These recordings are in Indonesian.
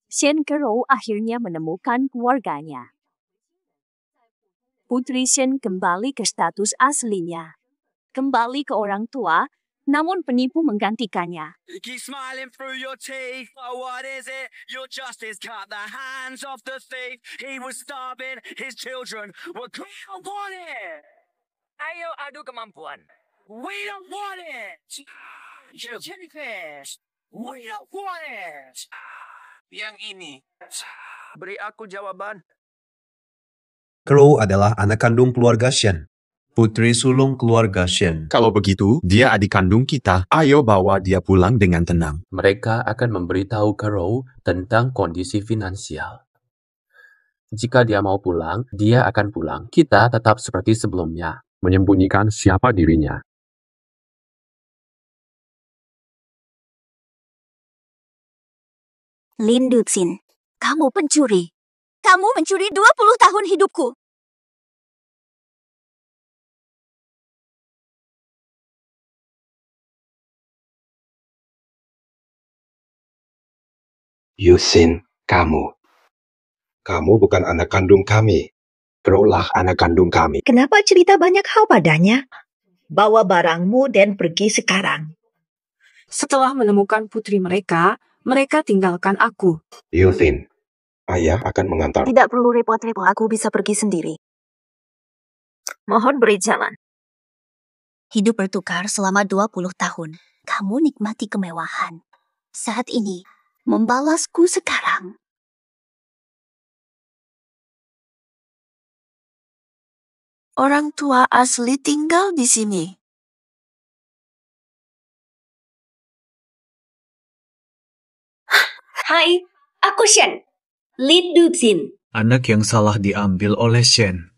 Shen Kerou akhirnya menemukan keluarganya. Putri Shen kembali ke status aslinya. Kembali ke orang tua, namun penipu menggantikannya. Keep smiling through your teeth. Oh, what is it? Your justice cut the hands of the thief. He was starving. His children were crying. Want it? Ayo adu kemampuan. We don't want it. Jellyfish. We don't want it. Yang ini. Beri aku jawaban. Crow adalah anak kandung keluarga Shen. Putri sulung keluarga Shen. Kalau begitu, dia adik kandung kita. Ayo bawa dia pulang dengan tenang. Mereka akan memberitahu Crow tentang kondisi finansial. Jika dia mau pulang, dia akan pulang. Kita tetap seperti sebelumnya, menyembunyikan siapa dirinya. Lin Duxin, kamu pencuri. Kamu mencuri 20 tahun hidupku. Yusin, kamu bukan anak kandung kami. Crow lah anak kandung kami. Kenapa cerita banyak hal padanya? Bawa barangmu dan pergi sekarang. Setelah menemukan putri mereka, mereka tinggalkan aku. Yusin, ayah akan mengantar. Tidak perlu repot-repot, aku bisa pergi sendiri. Mohon beri jalan. Hidup bertukar selama 20 tahun. Kamu nikmati kemewahan. Saat ini, membalasku sekarang. Orang tua asli tinggal di sini. Hai, aku Shen. Lin Duxin. Anak yang salah diambil oleh Shen.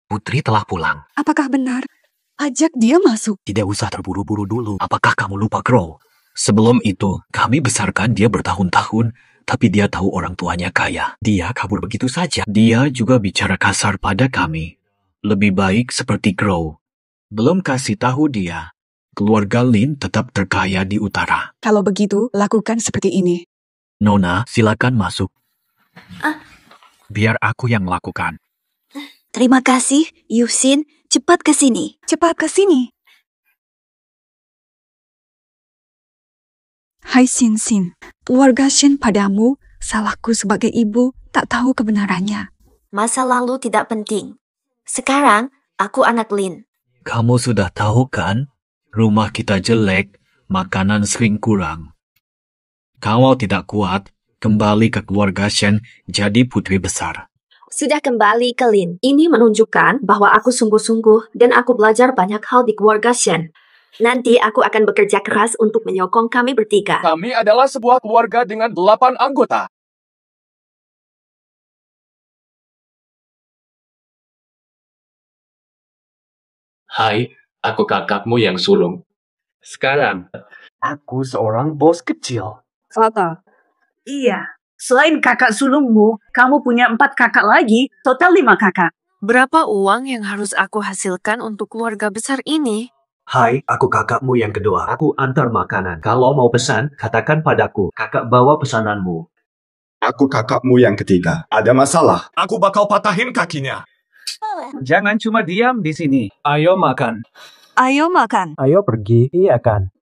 Putri telah pulang. Apakah benar? Ajak dia masuk. Tidak usah terburu-buru dulu. Apakah kamu lupa Crow? Sebelum itu, kami besarkan dia bertahun-tahun, tapi dia tahu orang tuanya kaya. Dia kabur begitu saja. Dia juga bicara kasar pada kami. Lebih baik seperti Crow. Belum kasih tahu dia. Keluarga Lin tetap terkaya di utara. Kalau begitu, lakukan seperti ini. Nona, silakan masuk. Biar aku yang lakukan. Terima kasih, Yusin. Cepat ke sini. Cepat ke sini. Hai Xin, keluarga Shen padamu, salahku sebagai ibu, tak tahu kebenarannya. Masa lalu tidak penting. Sekarang, aku anak Lin. Kamu sudah tahu kan? Rumah kita jelek, makanan sering kurang. Kalau tidak kuat, kembali ke keluarga Shen jadi putri besar. Sudah kembali ke Lin. Ini menunjukkan bahwa aku sungguh-sungguh dan aku belajar banyak hal di keluarga Shen. Nanti aku akan bekerja keras untuk menyokong kami bertiga. Kami adalah sebuah keluarga dengan 8 anggota. Hai, aku kakakmu yang sulung. Sekarang, Aku seorang bos kecil. Fata. Iya, selain kakak sulungmu, kamu punya 4 kakak lagi, total 5 kakak. Berapa uang yang harus aku hasilkan untuk keluarga besar ini? Hai, aku kakakmu yang kedua. Aku antar makanan. Kalau mau pesan, katakan padaku. Kakak bawa pesananmu. Aku kakakmu yang ketiga. Ada masalah? Aku bakal patahin kakinya. Jangan cuma diam di sini. Ayo makan. Ayo makan. Ayo pergi. Iya kan?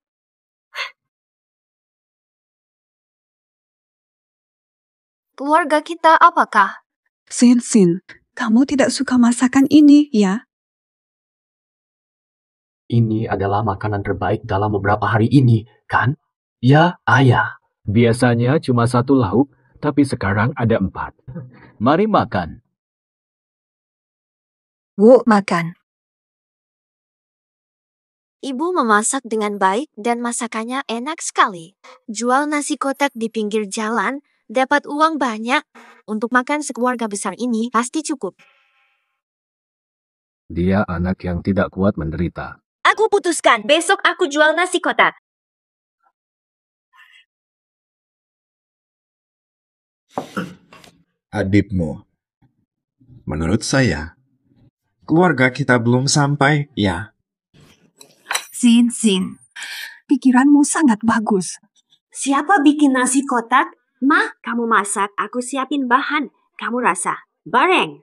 Keluarga kita apakah? Xin, kamu tidak suka masakan ini, ya? ini adalah makanan terbaik dalam beberapa hari ini, kan? Ya, ayah. Biasanya cuma 1 lauk, tapi sekarang ada 4. Mari makan. Bu, makan. Ibu memasak dengan baik dan masakannya enak sekali. Jual nasi kotak di pinggir jalan, dapat uang banyak. Untuk makan sekeluarga besar ini pasti cukup. Dia anak yang tidak kuat menderita. Aku putuskan, besok aku jual nasi kotak. Adibmu. Menurut saya, keluarga kita belum sampai, ya. Xin, Pikiranmu sangat bagus. Siapa bikin nasi kotak? Ma, kamu masak, aku siapin bahan. Kamu rasa? Bareng.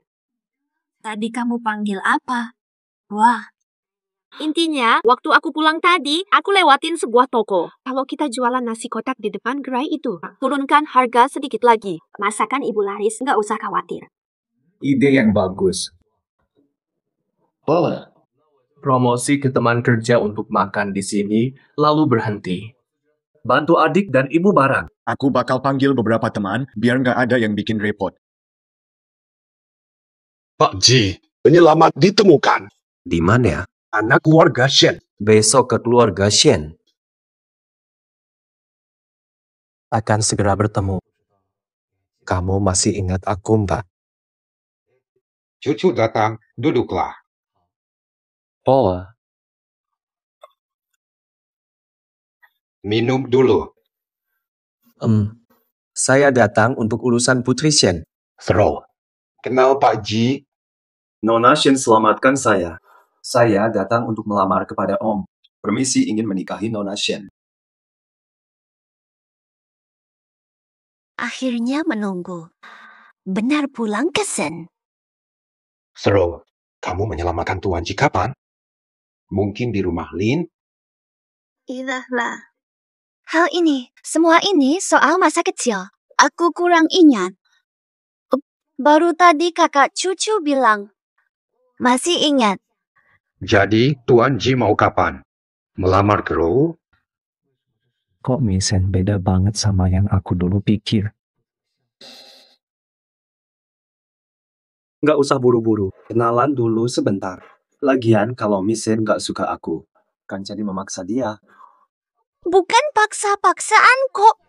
Tadi kamu panggil apa? Wah. Intinya, waktu aku pulang tadi, aku lewatin sebuah toko. Kalau kita jualan nasi kotak di depan gerai itu, turunkan harga sedikit lagi. Masakan Ibu Laris, nggak usah khawatir. Ide yang bagus. Boleh. Promosi ke teman kerja untuk makan di sini, lalu berhenti. Bantu adik dan ibu barang. Aku bakal panggil beberapa teman, biar nggak ada yang bikin repot. Pak Ji, penyelamat ditemukan. Di mana ya? Anak keluarga Shen. Besok ke keluarga Shen. Akan segera bertemu. Kamu masih ingat aku, Mbak? Cucu datang, duduklah. Oh, Minum dulu. Saya datang untuk urusan Putri Shen. Throw. Kenal Pak Ji? Nona Shen selamatkan saya. Saya datang untuk melamar kepada Om. Permisi ingin menikahi Nona Shen. Akhirnya menunggu. Benar pulang ke Shen. Throw. Kamu menyelamatkan Tuan Ji kapan? Mungkin di rumah Lin? Idahlah. Hal ini, semua ini soal masa kecil. Aku kurang ingat. Baru tadi kakak cucu bilang. Masih ingat. Jadi, Tuan Ji mau kapan? Melamar Crow? Kok Misen beda banget sama yang aku dulu pikir? Nggak usah buru-buru. Kenalan dulu sebentar. Lagian kalau Misen nggak suka aku, kan jadi memaksa dia. Bukan paksa-paksaan kok.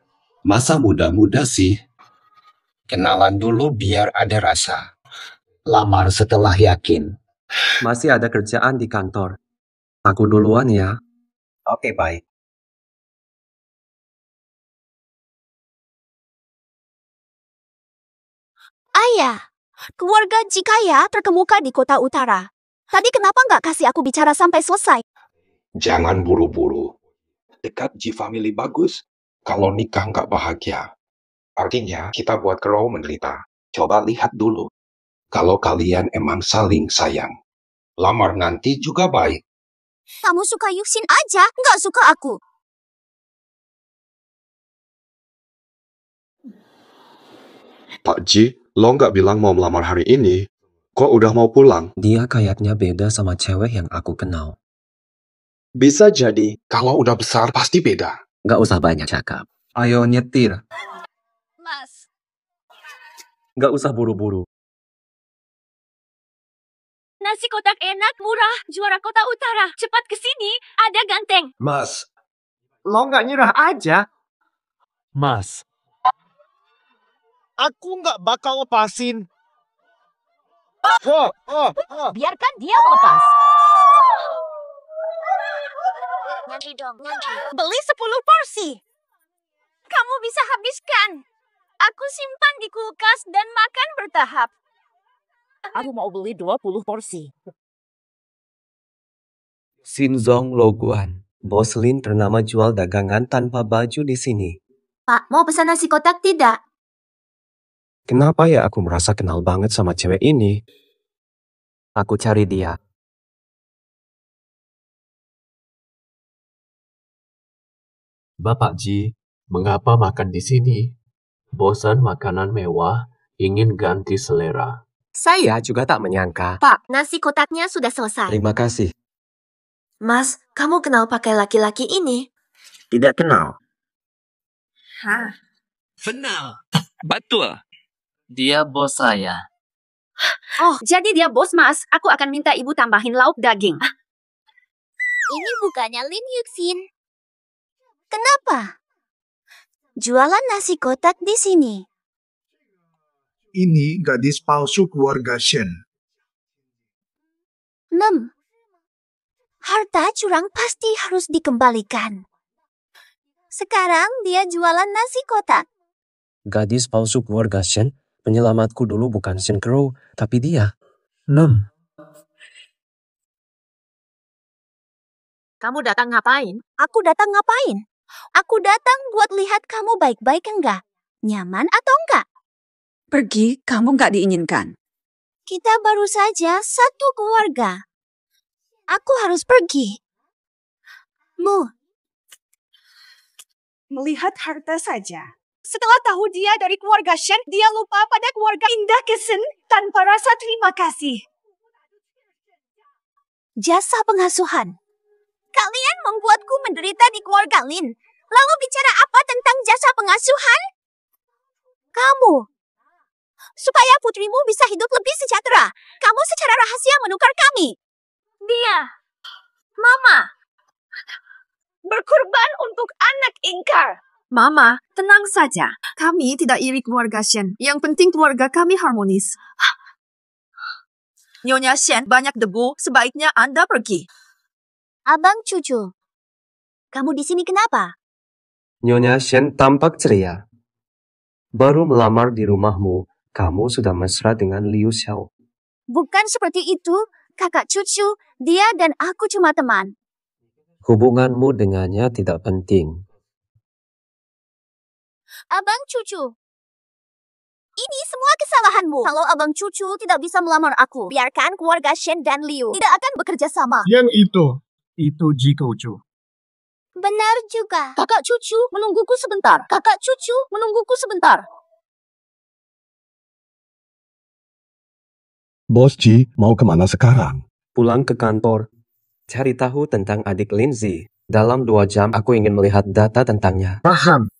Masa muda-muda sih? Kenalan dulu biar ada rasa. Lamar setelah yakin. Masih ada kerjaan di kantor. Aku duluan ya. Oke, baik. Ayah, keluarga Jikaya terkemuka di kota utara. Tadi kenapa nggak kasih aku bicara sampai selesai? Jangan buru-buru. Dekat Ji Family bagus. Kalau nikah nggak bahagia. Artinya kita buat Crow menderita. Coba lihat dulu. Kalau kalian emang saling sayang. Lamar nanti juga baik. Kamu suka Yuxin aja, nggak suka aku. Pak Ji, lo nggak bilang mau melamar hari ini? Kok udah mau pulang? Dia kayaknya beda sama cewek yang aku kenal. Bisa jadi. Kalau udah besar pasti beda. Nggak usah banyak cakap. Ayo nyetir. Mas. Nggak usah buru-buru. Nasi kotak enak, murah, juara kota utara. Cepat ke sini, ada ganteng. Mas, lo nggak nyerah aja? Mas, aku nggak bakal lepasin. Biarkan dia melepas. Ngantri dong, ngantri. Beli 10 porsi. Kamu bisa habiskan. Aku simpan di kulkas dan makan bertahap. Aku mau beli 20 porsi. Sinzong Loguan. Bos Lin ternama jual dagangan tanpa baju di sini. Pak, mau pesan nasi kotak tidak? Kenapa ya aku merasa kenal banget sama cewek ini? Aku cari dia. Bapak Ji, mengapa makan di sini? Bosan makanan mewah, ingin ganti selera. Saya juga tak menyangka. Pak, nasi kotaknya sudah selesai. Terima kasih. Mas, kamu kenal pakai laki-laki ini? Tidak kenal. Hah? Kenal. Betul. Dia bos saya. Oh, jadi dia bos, Mas. Aku akan minta ibu tambahin lauk daging. Ini bukannya Lin Yuxin. Kenapa? Jualan nasi kotak di sini. Ini gadis palsu keluarga Shen. 6. Harta curang pasti harus dikembalikan. Sekarang dia jualan nasi kotak. Gadis palsu keluarga Shen, penyelamatku dulu bukan Shen Crow, tapi dia. 6. Kamu datang ngapain? Aku datang ngapain? Aku datang buat lihat kamu baik-baik enggak? Nyaman atau enggak? Pergi, kamu nggak diinginkan. Kita baru saja satu keluarga. Aku harus pergi. Mu. Melihat harta saja. Setelah tahu dia dari keluarga Shen, dia lupa pada keluarga Indah Kesen tanpa rasa terima kasih. Jasa pengasuhan. Kalian membuatku menderita di keluarga Lin. Lalu bicara apa tentang jasa pengasuhan? Kamu. Supaya putrimu bisa hidup lebih sejahtera, kamu secara rahasia menukar kami. Dia. Mama. Berkorban untuk anak ingkar. Mama, tenang saja. Kami tidak iri keluarga Shen. Yang penting keluarga kami harmonis. Nyonya Shen banyak debu, sebaiknya Anda pergi. Abang cucu. Kamu di sini kenapa? Nyonya Shen tampak ceria. Baru melamar di rumahmu, kamu sudah mesra dengan Liu Xiao. Bukan seperti itu, kakak cucu. Dia dan aku cuma teman. Hubunganmu dengannya tidak penting. Abang cucu. Ini semua kesalahanmu. Kalau abang cucu tidak bisa melamar aku, biarkan keluarga Shen dan Liu tidak akan bekerja sama. Yang itu Jikoju. Benar juga. Kakak cucu menungguku sebentar. Kakak cucu menungguku sebentar. Bos Ji, mau kemana sekarang? Pulang ke kantor. Cari tahu tentang adik Lindsay. Dalam 2 jam aku ingin melihat data tentangnya. Paham.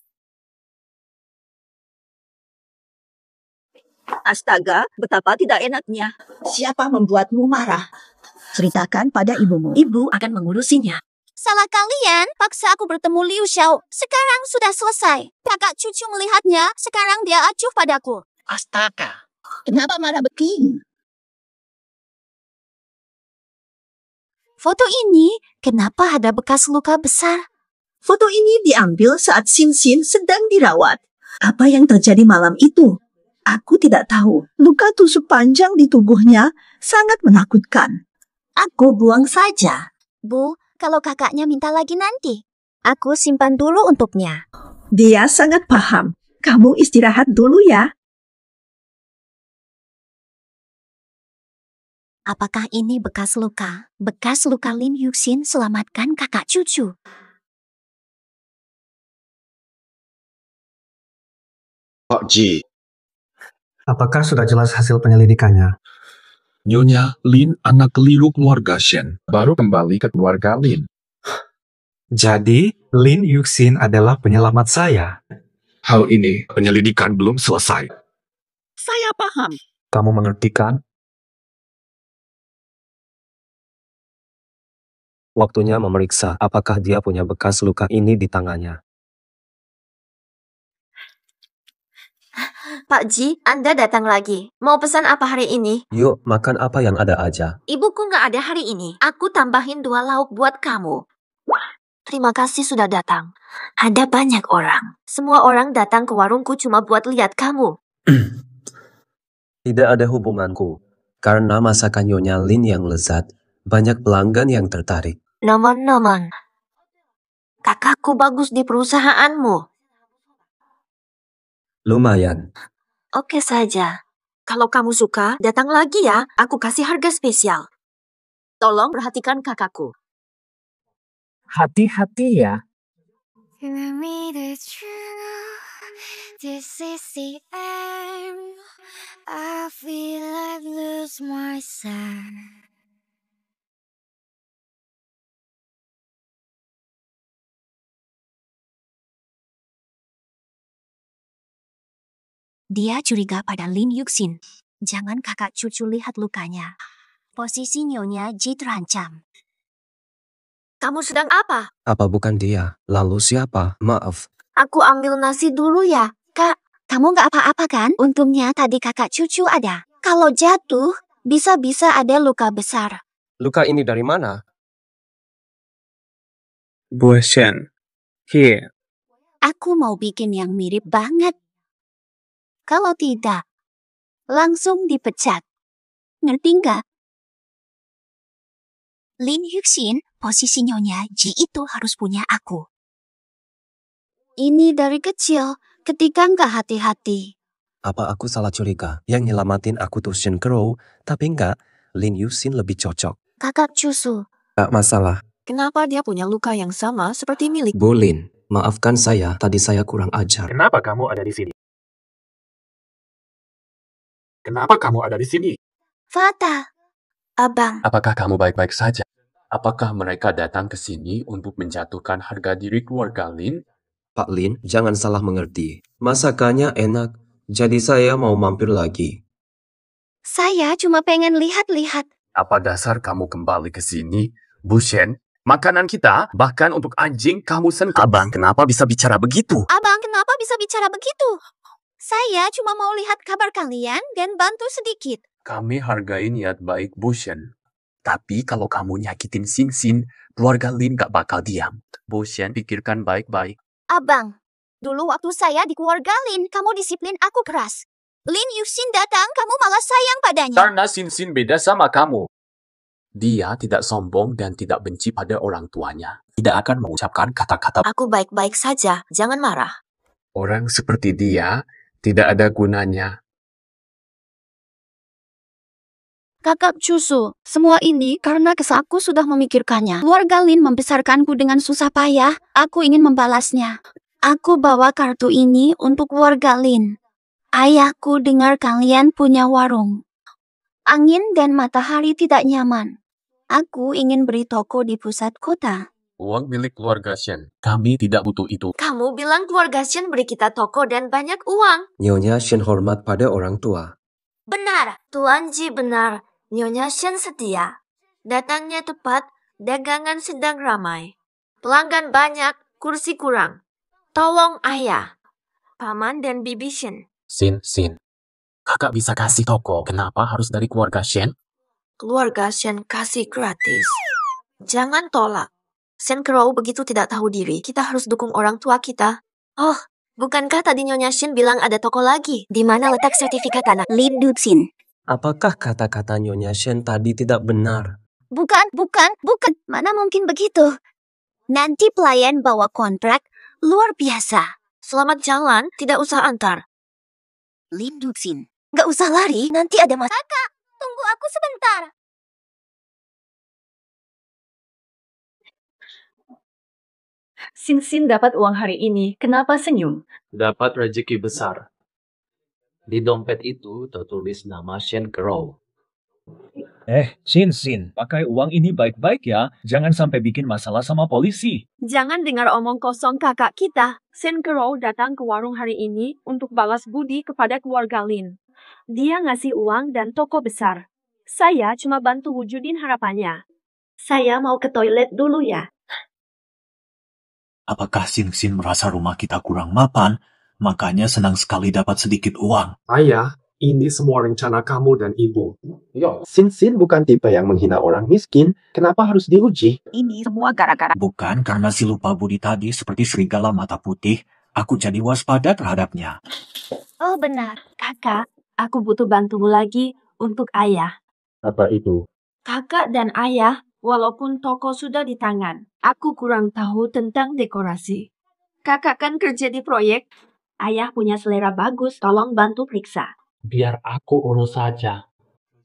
Astaga, betapa tidak enaknya. Siapa membuatmu marah? Ceritakan pada ibumu. Ibu akan mengurusinya. Salah kalian, paksa aku bertemu Liu Xiao. Sekarang sudah selesai. Kakak cucu melihatnya, sekarang dia acuh padaku. Astaga, kenapa marah begini? Foto ini, kenapa ada bekas luka besar? Foto ini diambil saat Xin Xin sedang dirawat. Apa yang terjadi malam itu? Aku tidak tahu. Luka tusuk panjang di tubuhnya sangat menakutkan. Aku buang saja. Bu, kalau kakaknya minta lagi nanti. Aku simpan dulu untuknya. Dia sangat paham. Kamu istirahat dulu ya. Apakah ini bekas luka? Bekas luka Lin Yuxin selamatkan kakak cucu. Pak Ji. Apakah sudah jelas hasil penyelidikannya? Nyonya Lin anak keliru keluarga Shen. Baru kembali ke keluarga Lin. Jadi, Lin Yuxin adalah penyelamat saya. Hal ini penyelidikan belum selesai. Saya paham. Kamu mengerti kan? Waktunya memeriksa apakah dia punya bekas luka ini di tangannya. Pak Ji, Anda datang lagi. Mau pesan apa hari ini? Yuk, makan apa yang ada aja. Ibuku nggak ada hari ini. Aku tambahin 2 lauk buat kamu. Terima kasih sudah datang. Ada banyak orang. Semua orang datang ke warungku cuma buat lihat kamu. Tidak ada hubunganku. Karena masakan Nyonya Lin yang lezat, banyak pelanggan yang tertarik. Nomor-nomor. Kakakku bagus di perusahaanmu. Lumayan. Oke saja. Kalau kamu suka, datang lagi ya. Aku kasih harga spesial. Tolong perhatikan kakakku. Hati-hati ya. This is the end. I feel like lose myself. Dia curiga pada Lin Yuxin. Jangan kakak cucu lihat lukanya. Posisi Nyonya Ji terancam. Kamu sedang apa? Apa bukan dia? Lalu siapa? Maaf. Aku ambil nasi dulu ya. Kak, kamu nggak apa-apa kan? Untungnya tadi kakak cucu ada. Kalau jatuh, bisa-bisa ada luka besar. Luka ini dari mana? Bu Shen. Here. Aku mau bikin yang mirip banget. Kalau tidak, langsung dipecat. Ngerti nggak? Lin Yuxin, Posisi Nyonya Ji itu harus punya aku. Ini dari kecil, ketika nggak hati-hati. Apa aku salah curiga? Yang nyelamatin aku tuh Shin Crow, tapi enggak, Lin Yusin lebih cocok. Kakak Cusu, Gak masalah. kenapa dia punya luka yang sama seperti milik? Bu Lin, maafkan saya, tadi saya kurang ajar. Kenapa kamu ada di sini? Kenapa kamu ada di sini? Fata, Abang. Apakah kamu baik-baik saja? Apakah mereka datang ke sini untuk menjatuhkan harga diri keluarga Lin? Pak Lin, jangan salah mengerti. Masakannya enak, jadi saya mau mampir lagi. Saya cuma pengen lihat-lihat. Apa dasar kamu kembali ke sini? Bu Shen, makanan kita, bahkan untuk anjing kamu sentuh. Abang, kenapa bisa bicara begitu? Abang, kenapa bisa bicara begitu? Saya cuma mau lihat kabar kalian dan bantu sedikit. Kami hargai niat baik Bu Shen. Tapi kalau kamu nyakitin Xin Xin, keluarga Lin gak bakal diam. Bu Shen, pikirkan baik-baik. Abang, dulu waktu saya di keluarga Lin, kamu disiplin aku keras. Lin Yusin datang, kamu malah sayang padanya. Karena Xin Xin beda sama kamu. Dia tidak sombong dan tidak benci pada orang tuanya. Tidak akan mengucapkan kata-kata. Aku baik-baik saja, jangan marah. Orang seperti dia tidak ada gunanya. Kakak Cusu, semua ini karena aku sudah memikirkannya. Keluarga Lin membesarkanku dengan susah payah, aku ingin membalasnya. Aku bawa kartu ini untuk keluarga Lin. Ayahku dengar kalian punya warung. Angin dan matahari tidak nyaman. Aku ingin beri toko di pusat kota. Uang milik keluarga Shen. Kami tidak butuh itu. Kamu bilang keluarga Shen beri kita toko dan banyak uang. Nyonya Shin hormat pada orang tua. Benar, Tuan Ji benar. Nyonya Shen setia. Datangnya tepat, dagangan sedang ramai. Pelanggan banyak, kursi kurang. Tolong ayah. Paman dan Bibi Shen. Xin. Kakak bisa kasih toko. Kenapa harus dari keluarga Shen? Keluarga Shen kasih gratis. Jangan tolak. Shen Crow begitu tidak tahu diri. Kita harus dukung orang tua kita. Oh, bukankah tadi Nyonya Shen bilang ada toko lagi? Di mana letak sertifikat tanah? Lin Duxin. Apakah kata-kata Nyonya Shen tadi tidak benar? Bukan. Mana mungkin begitu? Nanti pelayan bawa kontrak luar biasa. Selamat jalan, tidak usah antar. Lin Duxin. Gak usah lari, nanti ada masalah. Kakak, tunggu aku sebentar. Xin Xin dapat uang hari ini, kenapa senyum? Dapat rezeki besar. Di dompet itu tertulis nama Shen Crow. Xin Xin, pakai uang ini baik-baik ya. Jangan sampai bikin masalah sama polisi. Jangan dengar omong kosong kakak kita. Shen Crow datang ke warung hari ini untuk balas budi kepada keluarga Lin. Dia ngasih uang dan toko besar. Saya cuma bantu wujudin harapannya. Saya mau ke toilet dulu ya. Apakah Xin Xin merasa rumah kita kurang mapan? Makanya senang sekali dapat sedikit uang. Ayah, ini semua rencana kamu dan ibu. Yo, Xin Xin bukan tipe yang menghina orang miskin. Kenapa harus diuji? Ini semua gara-gara. Bukan karena si lupa budi tadi seperti serigala mata putih. Aku jadi waspada terhadapnya. Oh benar, kakak. Aku butuh bantumu lagi untuk ayah. Apa itu? Kakak dan ayah, walaupun toko sudah di tangan, aku kurang tahu tentang dekorasi. Kakak kan kerja di proyek. Ayah punya selera bagus, tolong bantu periksa. Biar aku urus saja.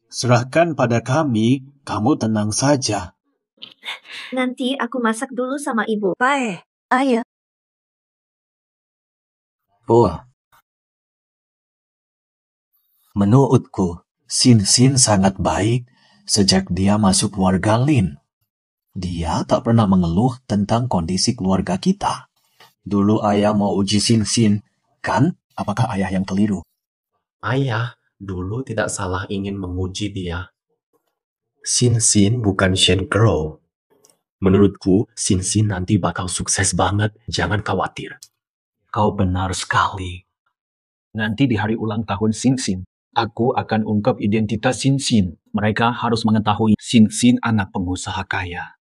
Serahkan pada kami, kamu tenang saja. Nanti aku masak dulu sama ibu. Baik, ayo. Menurutku, Xin Xin sangat baik sejak dia masuk keluarga Lin. Dia tak pernah mengeluh tentang kondisi keluarga kita. Dulu ayah mau uji Xin Xin, kan? Apakah ayah yang keliru? Ayah dulu tidak salah ingin menguji dia. Xin Xin bukan Shen Crow. Menurutku, Xin Xin nanti bakal sukses banget. Jangan khawatir. Kau benar sekali. Nanti di hari ulang tahun Xin Xin, aku akan ungkap identitas Xin Xin. Mereka harus mengetahui Xin Xin anak pengusaha kaya.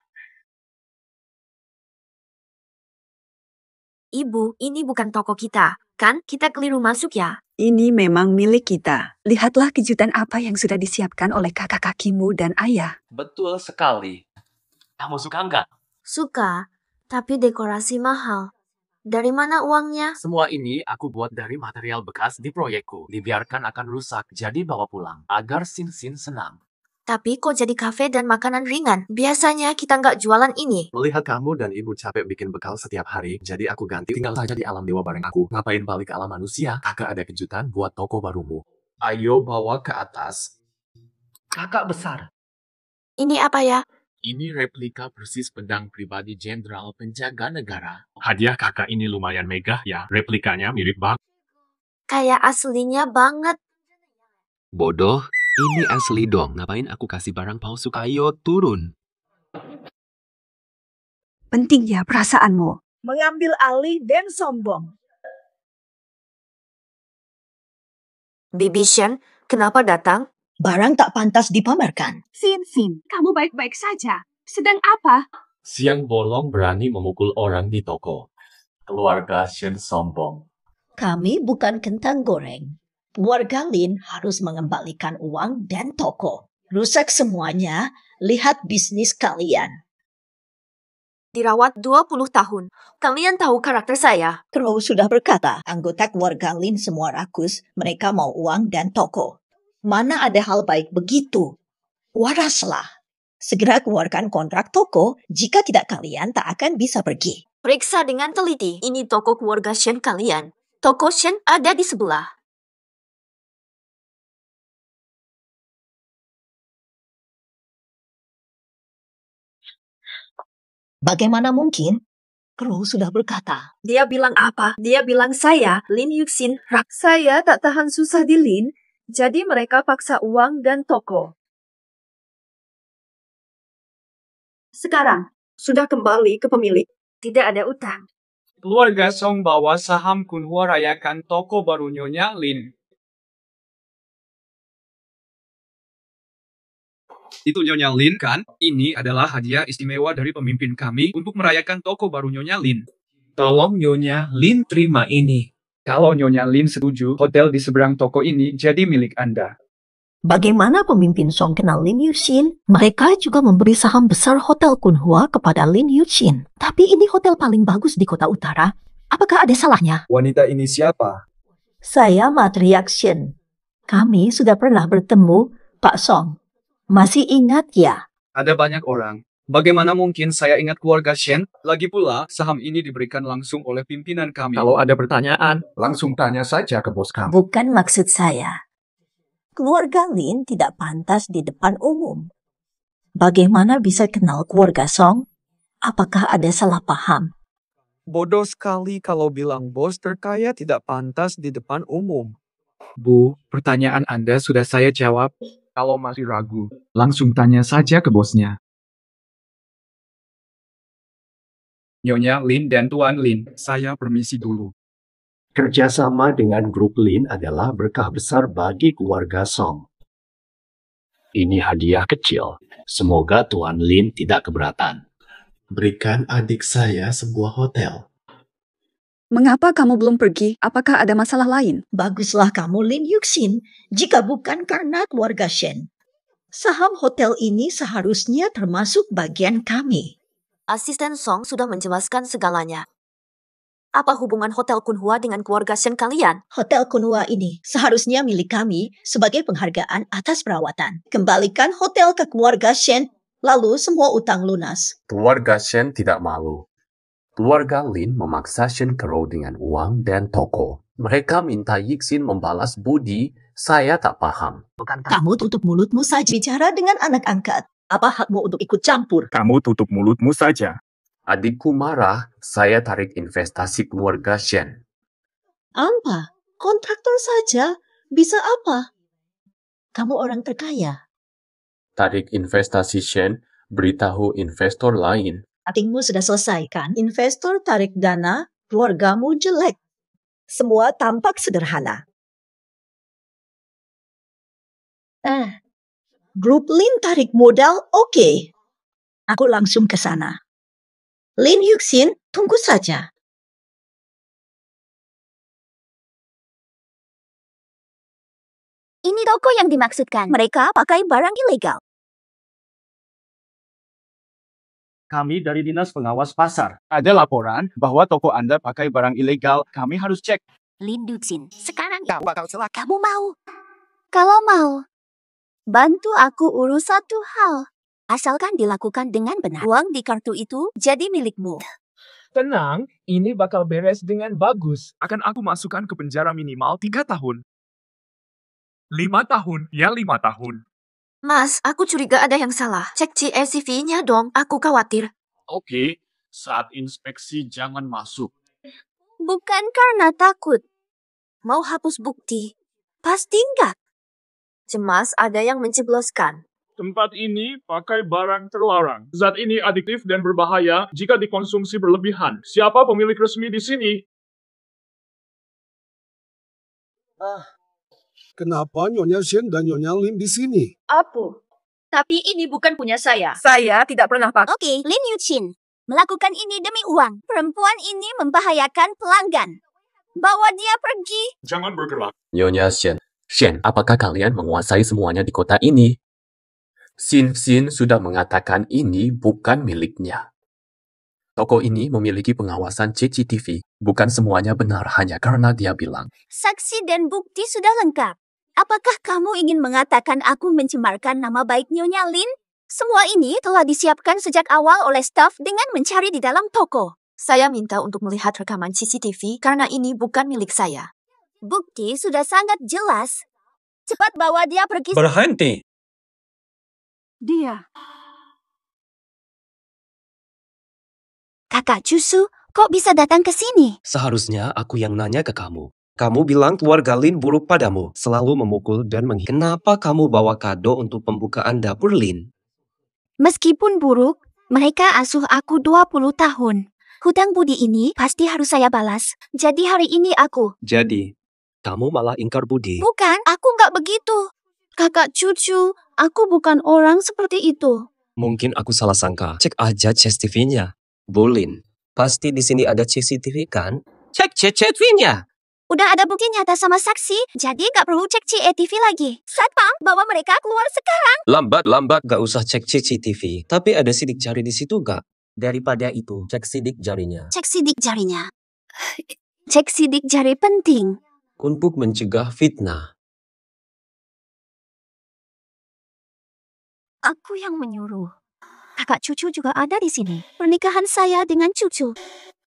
Ibu, ini bukan toko kita. Kan kita keliru masuk ya? Ini memang milik kita. Lihatlah kejutan apa yang sudah disiapkan oleh kakak kakimu dan ayah. Betul sekali. Kamu suka nggak? Suka, tapi dekorasi mahal. Dari mana uangnya? Semua ini aku buat dari material bekas di proyekku. Dibiarkan akan rusak, jadi bawa pulang. Agar Sin senang. Tapi kok jadi kafe dan makanan ringan? Biasanya kita nggak jualan ini. Melihat kamu dan ibu capek bikin bekal setiap hari, jadi aku ganti tinggal saja di alam dewa bareng aku. Ngapain balik ke alam manusia? Kakak ada kejutan buat toko barumu. Ayo bawa ke atas. Kakak besar. Ini apa ya? Ini replika persis pedang pribadi Jenderal Penjaga Negara. Hadiah kakak ini lumayan megah ya. Replikanya mirip banget. Kayak aslinya banget. Bodoh, ini asli dong. Ngapain aku kasih barang palsu? Ayo turun. Penting ya perasaanmu. Mengambil alih dan sombong. Bibi Shen, kenapa datang? Barang tak pantas dipamerkan. Sin, kamu baik-baik saja. Sedang apa? Siang bolong berani memukul orang di toko. Keluarga Shen sombong. Kami bukan kentang goreng. Keluarga Lin harus mengembalikan uang dan toko. Rusak semuanya, lihat bisnis kalian. Dirawat 20 tahun. Kalian tahu karakter saya. Crow sudah berkata, anggota keluarga Lin semua rakus, mereka mau uang dan toko. Mana ada hal baik begitu? Waraslah. Segera keluarkan kontrak toko, jika tidak kalian tak akan bisa pergi. Periksa dengan teliti. Ini toko keluarga Shen kalian. Toko Shen ada di sebelah. Bagaimana mungkin? Crow sudah berkata. Dia bilang apa? Dia bilang saya, Lin Yuxin. Saya tak tahan susah di Lin, jadi mereka paksa uang dan toko. Sekarang, sudah kembali ke pemilik. Tidak ada utang. Keluarga Song bawa saham Kunhua rayakan toko baru Nyonya Lin. Itu Nyonya Lin kan? Ini adalah hadiah istimewa dari pemimpin kami untuk merayakan toko baru Nyonya Lin. Tolong Nyonya Lin terima ini. Kalau Nyonya Lin setuju, hotel di seberang toko ini jadi milik Anda. Bagaimana pemimpin Song kenal Lin Yuxin? Mereka juga memberi saham besar Hotel Kunhua kepada Lin Yuxin. Tapi ini hotel paling bagus di kota utara. Apakah ada salahnya? Wanita ini siapa? Saya Matriarch Shen. Kami sudah pernah bertemu, Pak Song. Masih ingat ya? Ada banyak orang. Bagaimana mungkin saya ingat keluarga Shen? Lagi pula, saham ini diberikan langsung oleh pimpinan kami. Kalau ada pertanyaan, langsung tanya saja ke bos kamu. Bukan maksud saya. Keluarga Lin tidak pantas di depan umum. Bagaimana bisa kenal keluarga Song? Apakah ada salah paham? Bodoh sekali kalau bilang bos terkaya tidak pantas di depan umum. Bu, pertanyaan Anda sudah saya jawab. Kalau masih ragu, langsung tanya saja ke bosnya. Nyonya Lin dan Tuan Lin, saya permisi dulu. Kerjasama dengan grup Lin adalah berkah besar bagi keluarga Song. Ini hadiah kecil. Semoga Tuan Lin tidak keberatan. Berikan adik saya sebuah hotel. Mengapa kamu belum pergi? Apakah ada masalah lain? Baguslah kamu Lin Yuxin, jika bukan karena keluarga Shen. Saham hotel ini seharusnya termasuk bagian kami. Asisten Song sudah menjelaskan segalanya. Apa hubungan Hotel Kunhua dengan keluarga Shen kalian? Hotel Kunhua ini seharusnya milik kami sebagai penghargaan atas perawatan. Kembalikan hotel ke keluarga Shen, lalu semua utang lunas. Keluarga Shen tidak malu. Keluarga Lin memaksa Shen Crow dengan uang dan toko. Mereka minta Yixin membalas budi. Saya tak paham. Kamu tutup mulutmu saja bicara dengan anak angkat. Apa hakmu untuk ikut campur? Kamu tutup mulutmu saja. Adikku marah, saya tarik investasi keluarga Shen. Apa? Kontraktor saja? Bisa apa? Kamu orang terkaya. Tarik investasi Shen, beritahu investor lain. Aktingmu sudah selesai kan? Investor tarik dana, keluargamu jelek. Semua tampak sederhana. Grup Lin tarik modal oke. Aku langsung ke sana. Lin Yuxin, tunggu saja. Ini toko yang dimaksudkan. Mereka pakai barang ilegal. Kami dari Dinas Pengawas Pasar. Ada laporan bahwa toko Anda pakai barang ilegal. Kami harus cek. Lin Yuxin, sekarang Kau bakal celaka. Kamu mau? Kalau mau, bantu aku urus satu hal. asalkan dilakukan dengan benar. Uang di kartu itu jadi milikmu. Tenang, ini bakal beres dengan bagus. Akan aku masukkan ke penjara minimal 3 tahun. 5 tahun, ya 5 tahun. Mas, aku curiga ada yang salah. Cek CCTV-nya dong, aku khawatir. Oke, saat inspeksi jangan masuk. Bukan karena takut. Mau hapus bukti? Pasti enggak. Cemas ada yang mencebloskan. Tempat ini pakai barang terlarang. Zat ini adiktif dan berbahaya jika dikonsumsi berlebihan. Siapa pemilik resmi di sini? Kenapa Nyonya Shen dan Nyonya Lin di sini? Apa? Tapi ini bukan punya saya. Saya tidak pernah pakai. Oke, Lin Yuxin. Melakukan ini demi uang. Perempuan ini membahayakan pelanggan. Bawa dia pergi. Jangan bergerak. Nyonya Shen. Shen, apakah kalian menguasai semuanya di kota ini? Xin sudah mengatakan ini bukan miliknya. Toko ini memiliki pengawasan CCTV. Bukan semuanya benar hanya karena dia bilang. Saksi dan bukti sudah lengkap. Apakah kamu ingin mengatakan aku mencemarkan nama baik Nyonya Lin? Semua ini telah disiapkan sejak awal oleh staf dengan mencari di dalam toko. Saya minta untuk melihat rekaman CCTV karena ini bukan milik saya. Bukti sudah sangat jelas. Cepat bawa dia pergi. Berhenti. Dia. Kakak Cusu, kok bisa datang ke sini? Seharusnya aku yang nanya ke kamu. Kamu bilang keluarga Lin buruk padamu, selalu memukul dan menghina. Kenapa kamu bawa kado untuk pembukaan dapur Lin? Meskipun buruk, mereka asuh aku 20 tahun. Hutang budi ini pasti harus saya balas. Jadi hari ini aku... Jadi, kamu malah ingkar budi. Bukan, aku nggak begitu. Kakak cucu, aku bukan orang seperti itu. Mungkin aku salah sangka. Cek aja CCTV-nya. Bu Lin, pasti di sini ada CCTV kan? Cek CCTV-nya. Udah ada bukti nyata sama saksi, jadi nggak perlu cek CCTV lagi. Satpam, bawa mereka keluar sekarang. Lambat gak usah cek CCTV. Tapi ada sidik jari di situ gak? Daripada itu, cek sidik jarinya. Cek sidik jarinya. Cek sidik jari penting. Untuk mencegah fitnah. Aku yang menyuruh. Kakak cucu juga ada di sini. Pernikahan saya dengan cucu.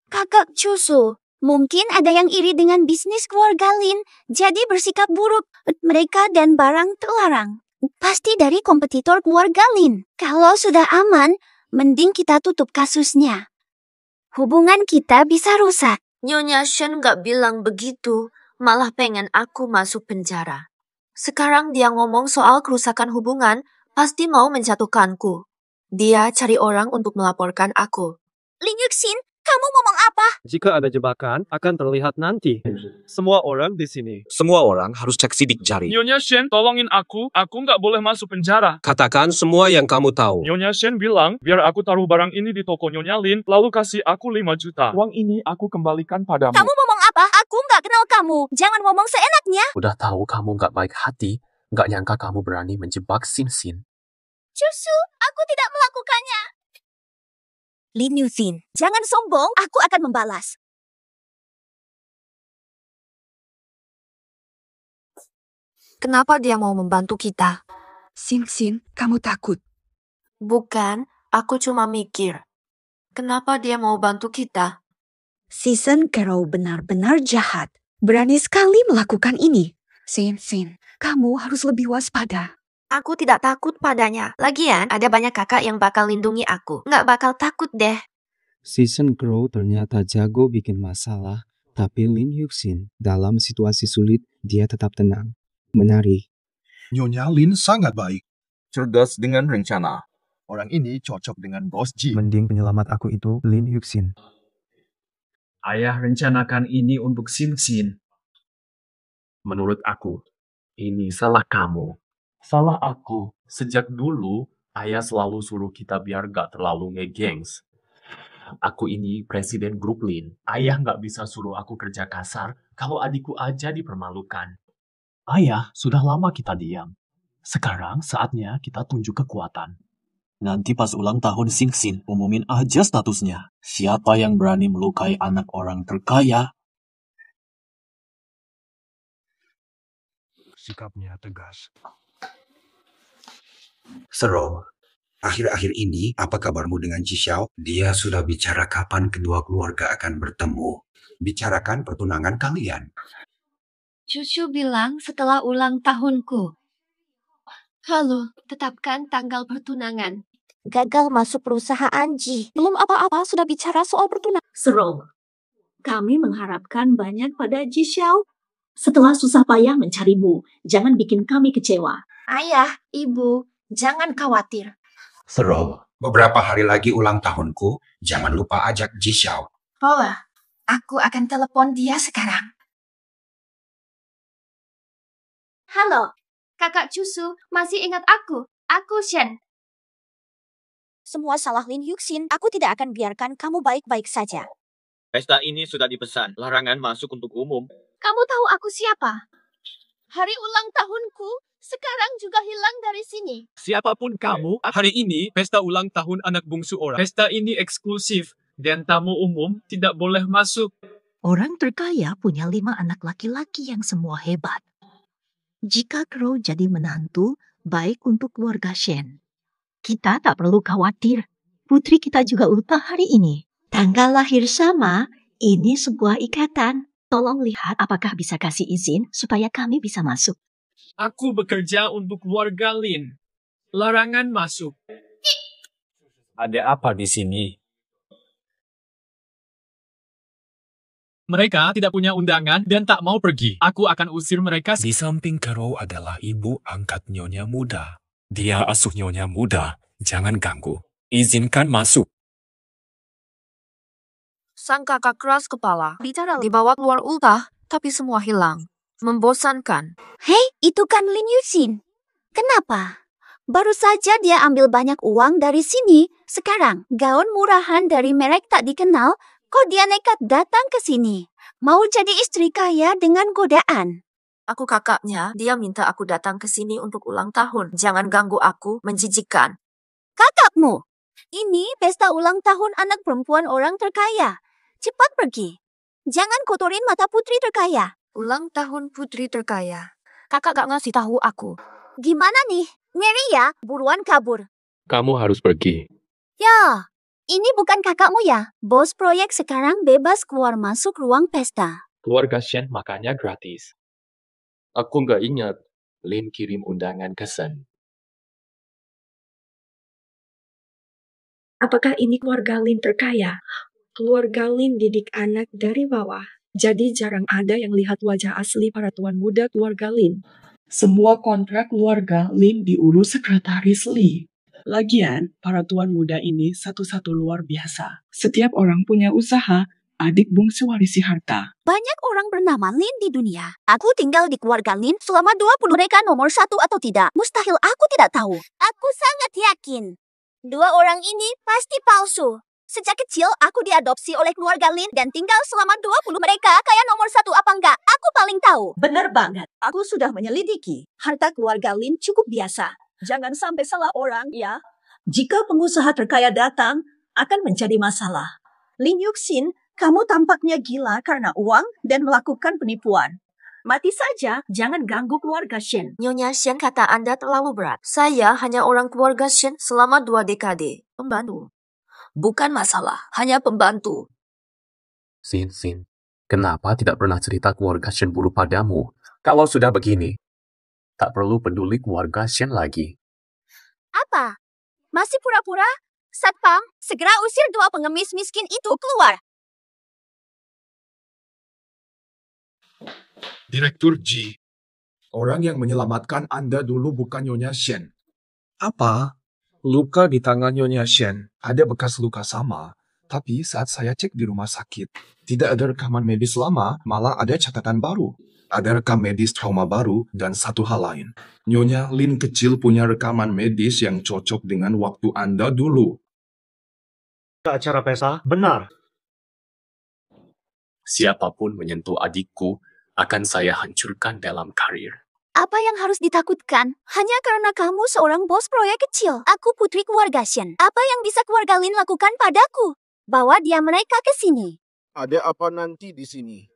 Kakak cucu, mungkin ada yang iri dengan bisnis keluarga Lin, jadi bersikap buruk. Mereka dan barang terlarang. Pasti dari kompetitor keluarga Lin. Kalau sudah aman, mending kita tutup kasusnya. Hubungan kita bisa rusak. Nyonya Shen gak bilang begitu, malah pengen aku masuk penjara. Sekarang dia ngomong soal kerusakan hubungan, pasti mau menjatuhkanku. Dia cari orang untuk melaporkan aku. Lin Yuxin, kamu ngomong apa? Jika ada jebakan, akan terlihat nanti. Semua orang di sini. Semua orang harus cek sidik jari. Nyonya Shen, tolongin aku nggak boleh masuk penjara. Katakan semua yang kamu tahu. Nyonya Shen bilang, biar aku taruh barang ini di toko Nyonya Lin, lalu kasih aku 5 juta. Uang ini aku kembalikan padamu. Kamu ngomong apa? Aku nggak kenal kamu. Jangan ngomong seenaknya. Udah tahu kamu nggak baik hati, nggak nyangka kamu berani menjebak Xin. Cusu, aku tidak melakukannya. Lin Yuxin, Jangan sombong, aku akan membalas. Kenapa dia mau membantu kita? Xin, kamu takut? Bukan, aku cuma mikir. Kenapa dia mau bantu kita? Season Carol benar-benar jahat. Berani sekali melakukan ini. Xin, kamu harus lebih waspada. Aku tidak takut padanya. Lagian, ada banyak kakak yang bakal lindungi aku. Nggak bakal takut deh. Season Crow ternyata jago bikin masalah, tapi Lin Yuxin dalam situasi sulit, dia tetap tenang. Menarik. Nyonya Lin sangat baik. Cerdas dengan rencana. Orang ini cocok dengan Bos Ji. Mending penyelamat aku itu Lin Yuxin. Ayah rencanakan ini untuk Xin. Menurut aku, ini salah kamu. Salah aku. Sejak dulu, ayah selalu suruh kita biar gak terlalu ngegengs. Aku ini presiden grup Lin. Ayah gak bisa suruh aku kerja kasar kalau adikku aja dipermalukan. Ayah, sudah lama kita diam. Sekarang saatnya kita tunjuk kekuatan. Nanti pas ulang tahun Sing-Sin, umumin aja statusnya. Siapa yang berani melukai anak orang terkaya? Sikapnya tegas. Serow, akhir-akhir ini apa kabarmu dengan Ji-Xiao? Dia sudah bicara kapan kedua keluarga akan bertemu. Bicarakan pertunangan kalian. Cucu bilang setelah ulang tahunku. Halo, tetapkan tanggal pertunangan. Gagal masuk perusahaan Ji. Belum apa-apa sudah bicara soal pertunangan. Serow, kami mengharapkan banyak pada Ji Xiao. Setelah susah payah mencarimu, jangan bikin kami kecewa. Ayah, ibu, jangan khawatir. Serow, beberapa hari lagi ulang tahunku. Jangan lupa ajak Ji-Xiao. Bawa, aku akan telepon dia sekarang. Halo, kakak Cusu, masih ingat aku? Aku Shen. Semua salah Lin Yuxin. Aku tidak akan biarkan kamu baik-baik saja. Pesta ini sudah dipesan. Larangan masuk untuk umum. Kamu tahu aku siapa? Hari ulang tahunku sekarang juga hilang dari sini. Siapapun kamu, hari ini pesta ulang tahun anak bungsu orang. Pesta ini eksklusif dan tamu umum tidak boleh masuk. Orang terkaya punya 5 anak laki-laki yang semua hebat. Jika Crow jadi menantu, baik untuk keluarga Shen. Kita tak perlu khawatir. Putri kita juga ultah hari ini. Tanggal lahir sama, ini sebuah ikatan. Tolong lihat apakah bisa kasih izin supaya kami bisa masuk. Aku bekerja untuk keluarga Lin. Larangan masuk. Ada apa di sini? Mereka tidak punya undangan dan tak mau pergi. Aku akan usir mereka. Di samping Crow adalah ibu angkat Nyonya Muda. Dia asuh Nyonya Muda. Jangan ganggu. Izinkan masuk. Sang kakak keras kepala. Bicara dibawa keluar ultah, tapi semua hilang. Membosankan. Hei, itu kan Lin Yuxin. Kenapa? Baru saja dia ambil banyak uang dari sini. Sekarang, gaun murahan dari merek tak dikenal, kok dia nekat datang ke sini? Mau jadi istri kaya dengan godaan. Aku kakaknya, dia minta aku datang ke sini untuk ulang tahun. Jangan ganggu aku, menjijikkan. Kakakmu? Ini pesta ulang tahun anak perempuan orang terkaya. Cepat pergi. Jangan kotorin mata putri terkaya. Ulang tahun putri terkaya. Kakak gak ngasih tahu aku. Gimana nih? Ngeri ya, buruan kabur. Kamu harus pergi. Ya, ini bukan kakakmu ya? Bos proyek sekarang bebas keluar masuk ruang pesta. Keluarga Shen makannya gratis. Aku nggak ingat Lin kirim undangan ke Shen. Apakah ini keluarga Lin terkaya? Keluarga Lin didik anak dari bawah. Jadi jarang ada yang lihat wajah asli para tuan muda keluarga Lin. Semua kontrak keluarga Lin diurus sekretaris Li. Lagian, para tuan muda ini satu-satu luar biasa. Setiap orang punya usaha, adik bungsu warisi harta. Banyak orang bernama Lin di dunia. Aku tinggal di keluarga Lin selama 20 mereka nomor 1 atau tidak. Mustahil aku tidak tahu. Aku sangat yakin. 2 orang ini pasti palsu. Sejak kecil aku diadopsi oleh keluarga Lin dan tinggal selama 20 mereka kayak nomor 1 apa enggak. Aku paling tahu. Benar banget. Aku sudah menyelidiki. Harta keluarga Lin cukup biasa. Jangan sampai salah orang ya. Jika pengusaha terkaya datang, akan menjadi masalah. Lin Yuxin, kamu tampaknya gila karena uang dan melakukan penipuan. Mati saja, jangan ganggu keluarga Shen. Nyonya Shen kata Anda terlalu berat. Saya hanya orang keluarga Shen selama 2 dekade. Pembantu. Bukan masalah, hanya pembantu. Sin, kenapa tidak pernah cerita keluarga Shen buruk padamu? Kalau sudah begini, tak perlu peduli keluarga Shen lagi. Apa? Masih pura-pura? Satpam, segera usir 2 pengemis miskin itu keluar. Direktur Ji, orang yang menyelamatkan Anda dulu bukan Nyonya Shen. Apa? Luka di tangan Nyonya Shen. Ada bekas luka sama, tapi saat saya cek di rumah sakit, tidak ada rekaman medis lama, malah ada catatan baru. Ada rekam medis trauma baru dan satu hal lain. Nyonya Lin kecil punya rekaman medis yang cocok dengan waktu Anda dulu. Acara pesta? Benar. Siapapun menyentuh adikku akan saya hancurkan dalam karir. Apa yang harus ditakutkan? Hanya karena kamu seorang bos proyek kecil. Aku putri keluarga Shen. Apa yang bisa keluarga Lin lakukan padaku? Bawa dia mereka ke sini. Ada apa nanti di sini?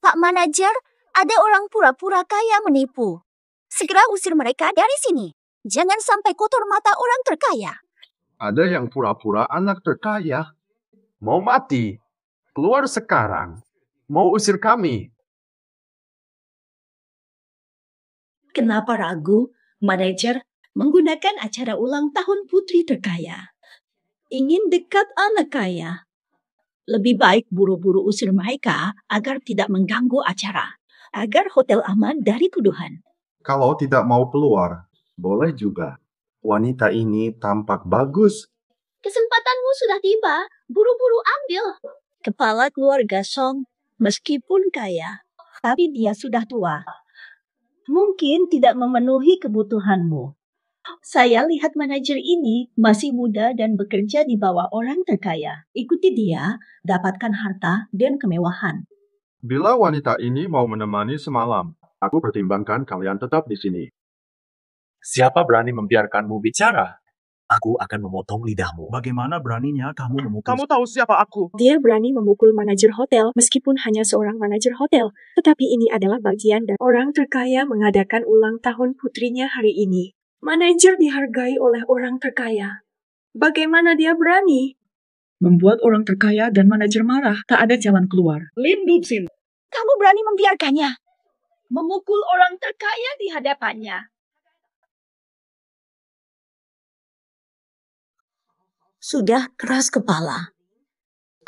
Pak Manajer, ada orang pura-pura kaya menipu. Segera usir mereka dari sini. Jangan sampai kotor mata orang terkaya. Ada yang pura-pura anak terkaya. Mau mati? Keluar sekarang. Mau usir kami? Kenapa ragu, manajer menggunakan acara ulang tahun putri terkaya? Ingin dekat anak kaya. Lebih baik buru-buru usir mereka agar tidak mengganggu acara. Agar hotel aman dari tuduhan. Kalau tidak mau keluar, boleh juga. Wanita ini tampak bagus. Kesempatanmu sudah tiba. Buru-buru ambil. Kepala keluarga Song, meskipun kaya, tapi dia sudah tua. Mungkin tidak memenuhi kebutuhanmu. Saya lihat manajer ini masih muda dan bekerja di bawah orang terkaya. Ikuti dia, dapatkan harta dan kemewahan. Bila wanita ini mau menemani semalam, aku pertimbangkan kalian tetap di sini. Siapa berani membiarkanmu bicara? Aku akan memotong lidahmu. Bagaimana beraninya kamu memukul... Kamu tahu siapa aku? Dia berani memukul manajer hotel meskipun hanya seorang manajer hotel. Tetapi ini adalah bagian dari orang terkaya mengadakan ulang tahun putrinya hari ini. Manajer dihargai oleh orang terkaya. Bagaimana dia berani? Membuat orang terkaya dan manajer marah, tak ada jalan keluar. Lin Dubsin, kamu berani membiarkannya memukul orang terkaya di hadapannya. Sudah keras kepala.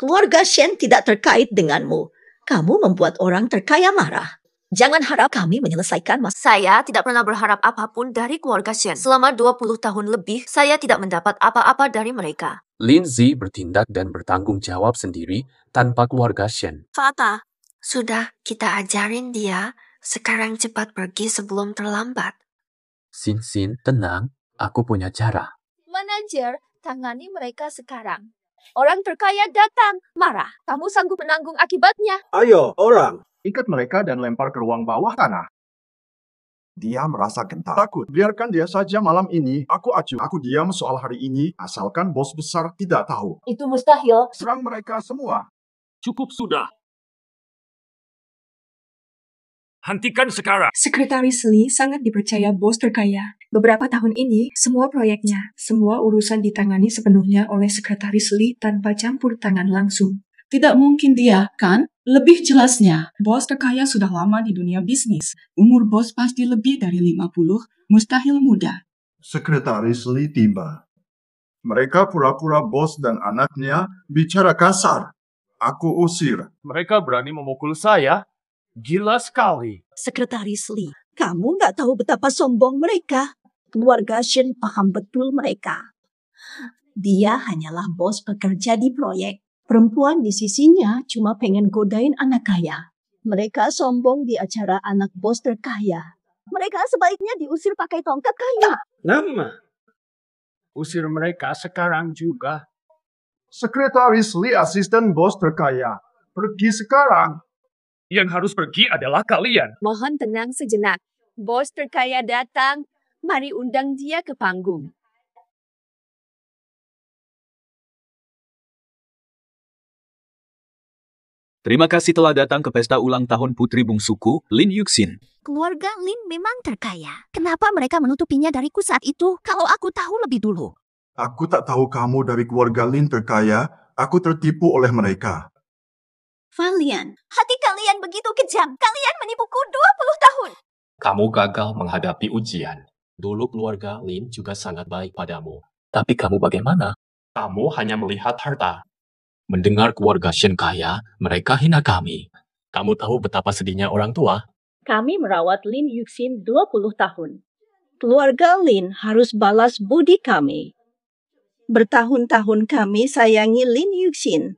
Keluarga Shen tidak terkait denganmu. Kamu membuat orang terkaya marah. Jangan harap kami menyelesaikan masalah. Saya tidak pernah berharap apapun dari keluarga Shen. Selama 20 tahun lebih, saya tidak mendapat apa-apa dari mereka. Lin Zi bertindak dan bertanggung jawab sendiri tanpa keluarga Shen. Fata, sudah kita ajarin dia. Sekarang cepat pergi sebelum terlambat. Sin Sin, tenang. Aku punya cara. Manajer, tangani mereka sekarang. Orang terkaya datang, marah. Kamu sanggup menanggung akibatnya. Ayo, orang. Ikat mereka dan lempar ke ruang bawah tanah. Dia merasa gentar. Takut. Biarkan dia saja malam ini. Aku acuh. Aku diam soal hari ini, asalkan bos besar tidak tahu. Itu mustahil. Serang mereka semua. Cukup sudah. Hentikan sekarang. Sekretaris Lee sangat dipercaya bos terkaya. Beberapa tahun ini, semua proyeknya, semua urusan ditangani sepenuhnya oleh Sekretaris Lee tanpa campur tangan langsung. Tidak mungkin dia, kan? Lebih jelasnya, bos terkaya sudah lama di dunia bisnis. Umur bos pasti lebih dari 50, mustahil muda. Sekretaris Lee tiba. Mereka pura-pura bos dan anaknya bicara kasar. Aku usir. Mereka berani memukul saya? Gila sekali. Sekretaris Lee, kamu nggak tahu betapa sombong mereka. Keluarga Shen paham betul mereka. Dia hanyalah bos pekerja di proyek. Perempuan di sisinya cuma pengen godain anak kaya. Mereka sombong di acara anak bos terkaya. Mereka sebaiknya diusir pakai tongkat kayu. Nama? Usir mereka sekarang juga. Sekretaris Lee asisten bos terkaya. Pergi sekarang. Yang harus pergi adalah kalian. Mohon tenang sejenak. Bos terkaya datang. Mari undang dia ke panggung. Terima kasih telah datang ke pesta ulang tahun putri bungsuku, Lin Yuxin. Keluarga Lin memang terkaya. Kenapa mereka menutupinya dariku saat itu kalau aku tahu lebih dulu? Aku tak tahu kamu dari keluarga Lin terkaya. Aku tertipu oleh mereka. Valian, hati kalian begitu kejam. Kalian menipuku 20 tahun. Kamu gagal menghadapi ujian. Dulu keluarga Lin juga sangat baik padamu. Tapi kamu bagaimana? Kamu hanya melihat harta. Mendengar keluarga Shen kaya, mereka hina kami. Kamu tahu betapa sedihnya orang tua? Kami merawat Lin Yuxin 20 tahun. Keluarga Lin harus balas budi kami. Bertahun-tahun kami sayangi Lin Yuxin.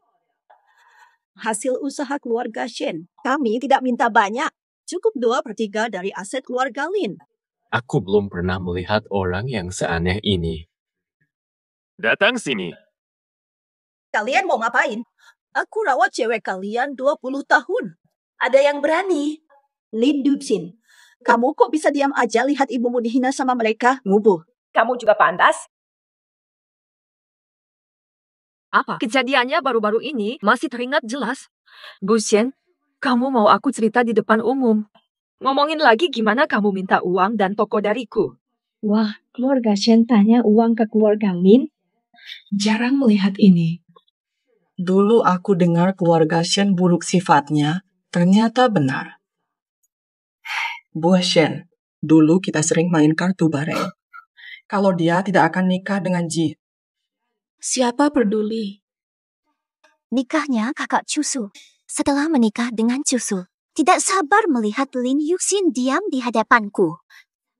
Hasil usaha keluarga Shen, kami tidak minta banyak. Cukup 2/3 dari aset keluarga Lin. Aku belum pernah melihat orang yang seaneh ini. Datang sini. Kalian mau ngapain? Aku rawat cewek kalian 20 tahun. Ada yang berani? Lin Dubsin, Kamu kok bisa diam aja lihat ibumu dihina sama mereka? Ngubu. Kamu juga pantas. Apa? Kejadiannya baru-baru ini masih teringat jelas. Bu Shen, kamu mau aku cerita di depan umum? Ngomongin lagi gimana kamu minta uang dan toko dariku? Wah, keluarga Shen tanya uang ke keluarga Lin? Jarang melihat ini. Dulu aku dengar keluarga Shen buruk sifatnya, ternyata benar. Bu Shen, dulu kita sering main kartu bareng. Kalau dia tidak akan nikah dengan Ji. Siapa peduli? Nikahnya kakak Cusu. Setelah menikah dengan Cusu, tidak sabar melihat Lin Yuxin diam di hadapanku.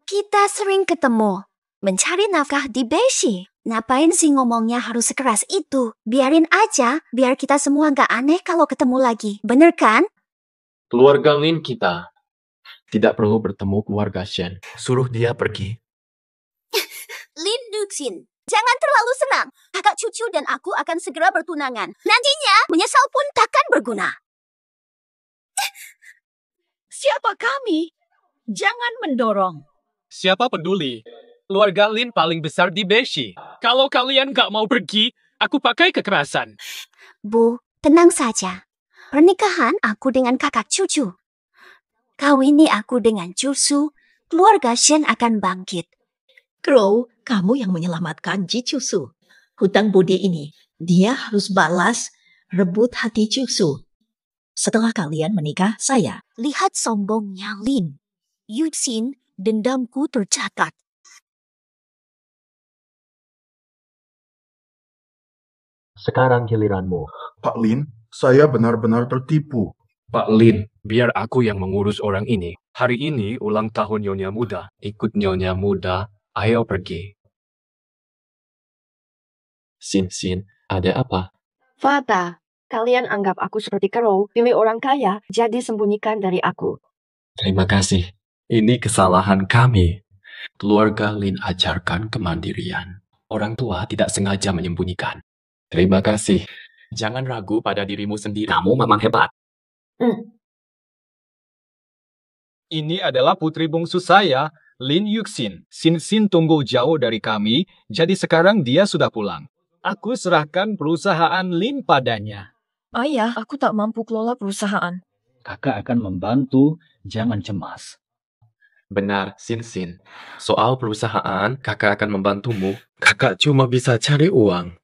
Kita sering ketemu, mencari nafkah di Beshi. Ngapain sih ngomongnya harus sekeras itu? Biarin aja, biar kita semua gak aneh kalau ketemu lagi. Bener kan? Keluarga Lin kita. Tidak perlu bertemu keluarga Shen. Suruh dia pergi. Lin Yuxin, jangan terlalu senang. Kakak cucu dan aku akan segera bertunangan. Nantinya, menyesal pun takkan berguna. Siapa kami? Jangan mendorong. Siapa peduli? Keluarga Lin paling besar di Beshi. Kalau kalian gak mau pergi, aku pakai kekerasan. Bu, tenang saja. Pernikahan aku dengan kakak cucu. Kawini aku dengan Cusu, keluarga Shen akan bangkit. Crow, kamu yang menyelamatkan Ji Cusu. Hutang budi ini, dia harus balas, rebut hati Cusu. Setelah kalian menikah, saya. Lihat sombongnya Lin. Yuxin, dendamku tercatat. Sekarang giliranmu. Pak Lin, saya benar-benar tertipu. Pak Lin, biar aku yang mengurus orang ini. Hari ini ulang tahun Nyonya Muda. Ikut Nyonya Muda, ayo pergi. Sin, ada apa? Fata, kalian anggap aku seperti Crow, pilih orang kaya, jadi sembunyikan dari aku. Terima kasih. Ini kesalahan kami. Keluarga Lin ajarkan kemandirian. Orang tua tidak sengaja menyembunyikan. Terima kasih. Jangan ragu pada dirimu sendiri. Kamu memang hebat. Ini adalah putri bungsu saya, Lin Yuxin. Sin tunggu jauh dari kami, jadi sekarang dia sudah pulang. Aku serahkan perusahaan Lin padanya. Ayah, aku tak mampu kelola perusahaan. Kakak akan membantu, jangan cemas. Benar, Sin. Soal perusahaan, kakak akan membantumu. Kakak cuma bisa cari uang.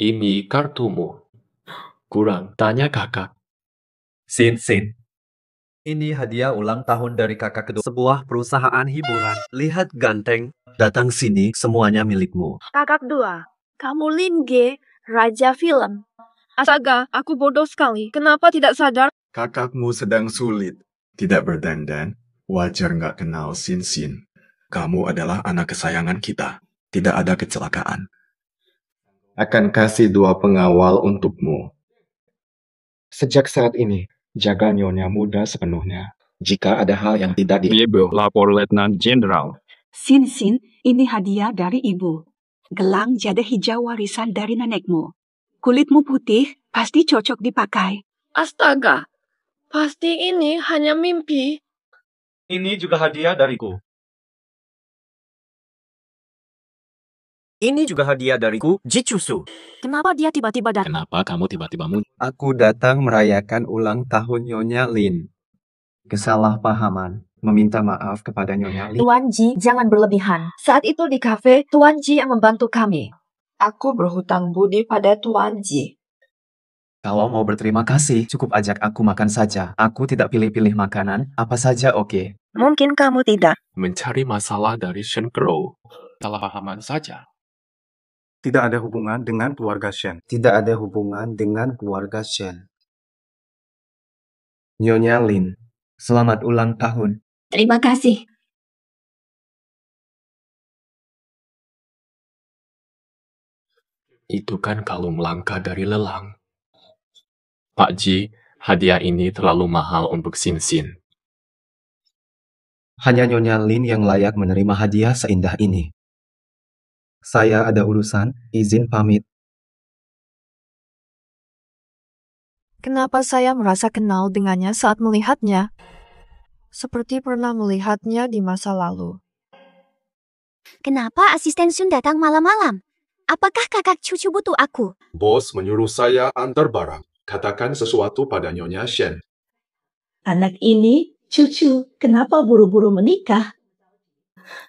Ini kartumu. Kurang, tanya kakak. Sin. Ini hadiah ulang tahun dari kakak kedua. Sebuah perusahaan hiburan. Lihat ganteng. Datang sini, semuanya milikmu. Kakak dua, kamu Lin Ge, Raja Film. Astaga, aku bodoh sekali. Kenapa tidak sadar? Kakakmu sedang sulit. Tidak berdandan. Wajar nggak kenal Sin. Kamu adalah anak kesayangan kita. Tidak ada kecelakaan. Akan kasih 2 pengawal untukmu. Sejak saat ini, jaga Nyonya Muda sepenuhnya. Jika ada hal yang tidak Ibu, lapor Letnan Jenderal. Sin, ini hadiah dari ibu. Gelang jada hijau warisan dari nenekmu. Kulitmu putih, pasti cocok dipakai. Astaga, pasti ini hanya mimpi. Ini juga hadiah dariku. Ini juga hadiah dariku, Ji Cusu. Kenapa dia tiba-tiba datang? Kenapa kamu tiba-tiba muncul? Aku datang merayakan ulang tahun Nyonya Lin. Kesalahpahaman. Meminta maaf kepada Nyonya Lin. Tuan Ji, jangan berlebihan. Saat itu di kafe, Tuan Ji yang membantu kami. Aku berhutang budi pada Tuan Ji. Kalau mau berterima kasih, cukup ajak aku makan saja. Aku tidak pilih-pilih makanan, apa saja oke. Mungkin kamu tidak. Mencari masalah dari Shen Crow. Salahpahaman saja. Tidak ada hubungan dengan keluarga Shen. Tidak ada hubungan dengan keluarga Shen. Nyonya Lin, selamat ulang tahun. Terima kasih. Itu kan kalung langka dari lelang. Pak Ji, hadiah ini terlalu mahal untuk Sin. Hanya Nyonya Lin yang layak menerima hadiah seindah ini. Saya ada urusan, izin pamit. Kenapa saya merasa kenal dengannya saat melihatnya? seperti pernah melihatnya di masa lalu. Kenapa asisten Sun datang malam-malam? Apakah kakak cucu butuh aku? Bos menyuruh saya antar barang. Katakan sesuatu pada Nyonya Shen. Anak ini, cucu, kenapa buru-buru menikah?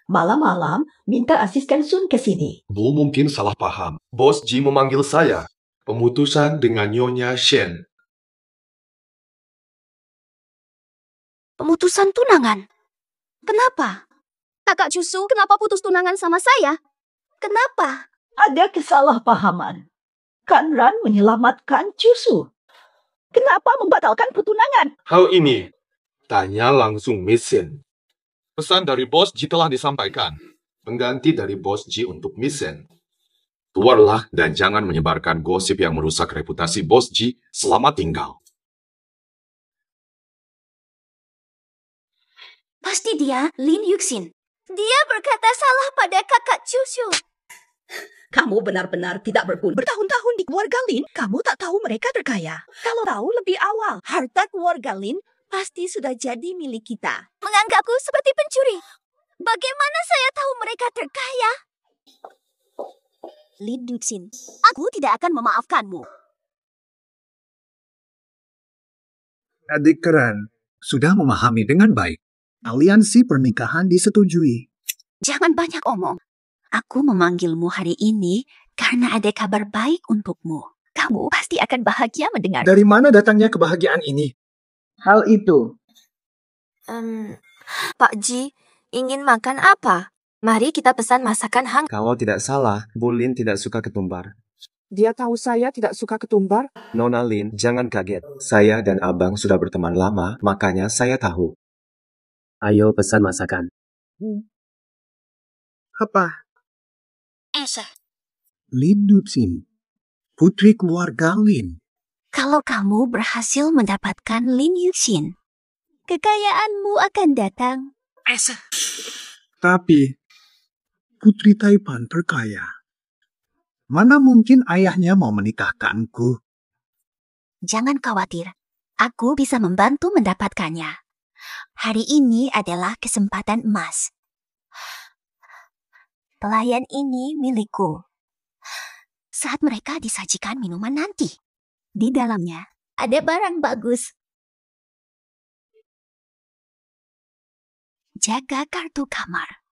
Malam-malam minta asisten Sun ke sini. Bu mungkin salah paham. Bos Ji memanggil saya. Pemutusan dengan Nyonya Shen. Pemutusan tunangan? Kenapa? Kakak cucu, kenapa putus tunangan sama saya? Kenapa? Ada kesalahpahaman. Kan Ran menyelamatkan cucu. Kenapa membatalkan pertunangan? Hal ini, tanya langsung Miss Shen. Pesan dari Bos Ji telah disampaikan. Pengganti dari Bos Ji untuk Miss Shen. Keluarlah dan jangan menyebarkan gosip yang merusak reputasi Bos Ji. Selamat tinggal. Pasti dia Lin Yuxin. Dia berkata salah pada kakak cucu. Kamu benar-benar tidak berguna. Bertahun-tahun di keluarga Lin, kamu tak tahu mereka terkaya. Kalau tahu lebih awal, harta keluarga Lin pasti sudah jadi milik kita. Menganggapku seperti pencuri. Bagaimana saya tahu mereka terkaya? Lin Yuxin, aku tidak akan memaafkanmu. Adik Keren sudah memahami dengan baik. Aliansi pernikahan disetujui. Jangan banyak omong. Aku memanggilmu hari ini karena ada kabar baik untukmu. Kamu pasti akan bahagia mendengar. Dari mana datangnya kebahagiaan ini? Hal itu. Pak Ji, ingin makan apa? Mari kita pesan masakan hangat. Kalau tidak salah, Bu Lin tidak suka ketumbar. Dia tahu saya tidak suka ketumbar. Nona Lin, jangan kaget. Saya dan abang sudah berteman lama, makanya saya tahu. Ayo pesan masakan. Apa? Esa. Lin Yuxin, putri keluarga Lin. Kalau kamu berhasil mendapatkan Lin Yuxin, kekayaanmu akan datang. Esa. Tapi, putri Taipan terkaya. Mana mungkin ayahnya mau menikahkanku? Jangan khawatir, aku bisa membantu mendapatkannya. Hari ini adalah kesempatan emas. Pelayan ini milikku. Saat mereka disajikan minuman nanti, di dalamnya ada barang bagus. Jaga kartu kamar.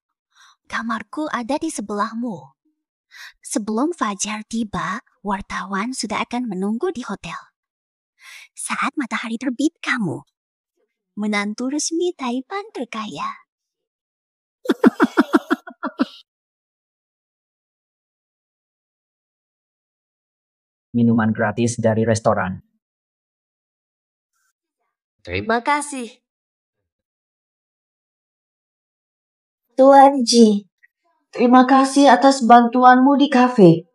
Kamarku ada di sebelahmu. Sebelum fajar tiba, wartawan sudah akan menunggu di hotel. Saat matahari terbit, kamu menantu resmi Taipan terkaya. Minuman gratis dari restoran. Terima kasih. Tuan Ji, terima kasih atas bantuanmu di kafe.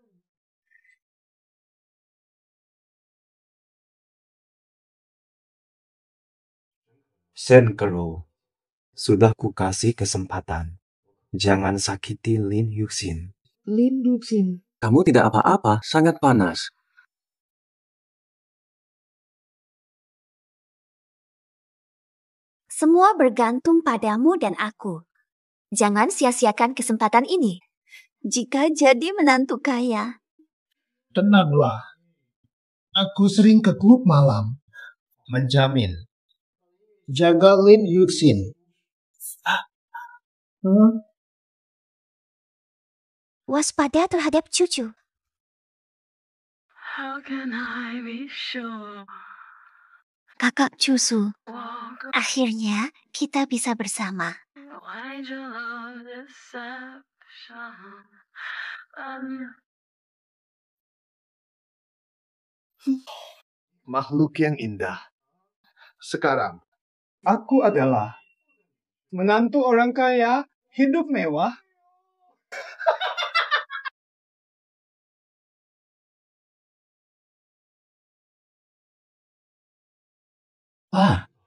Shen Kero, sudah kukasih kesempatan. Jangan sakiti Lin Yuxin. Lin Yuxin. Kamu tidak apa-apa, sangat panas. Semua bergantung padamu dan aku. Jangan sia-siakan kesempatan ini. Jika jadi menantu kaya. Tenanglah. Aku sering ke klub malam. Menjamin. Jaga Lin Yuxin. Waspada terhadap cucu. How can I be sure? Kakak cucu, akhirnya kita bisa bersama. Why do you love deception? Makhluk yang indah. Sekarang, aku adalah menantu orang kaya, hidup mewah.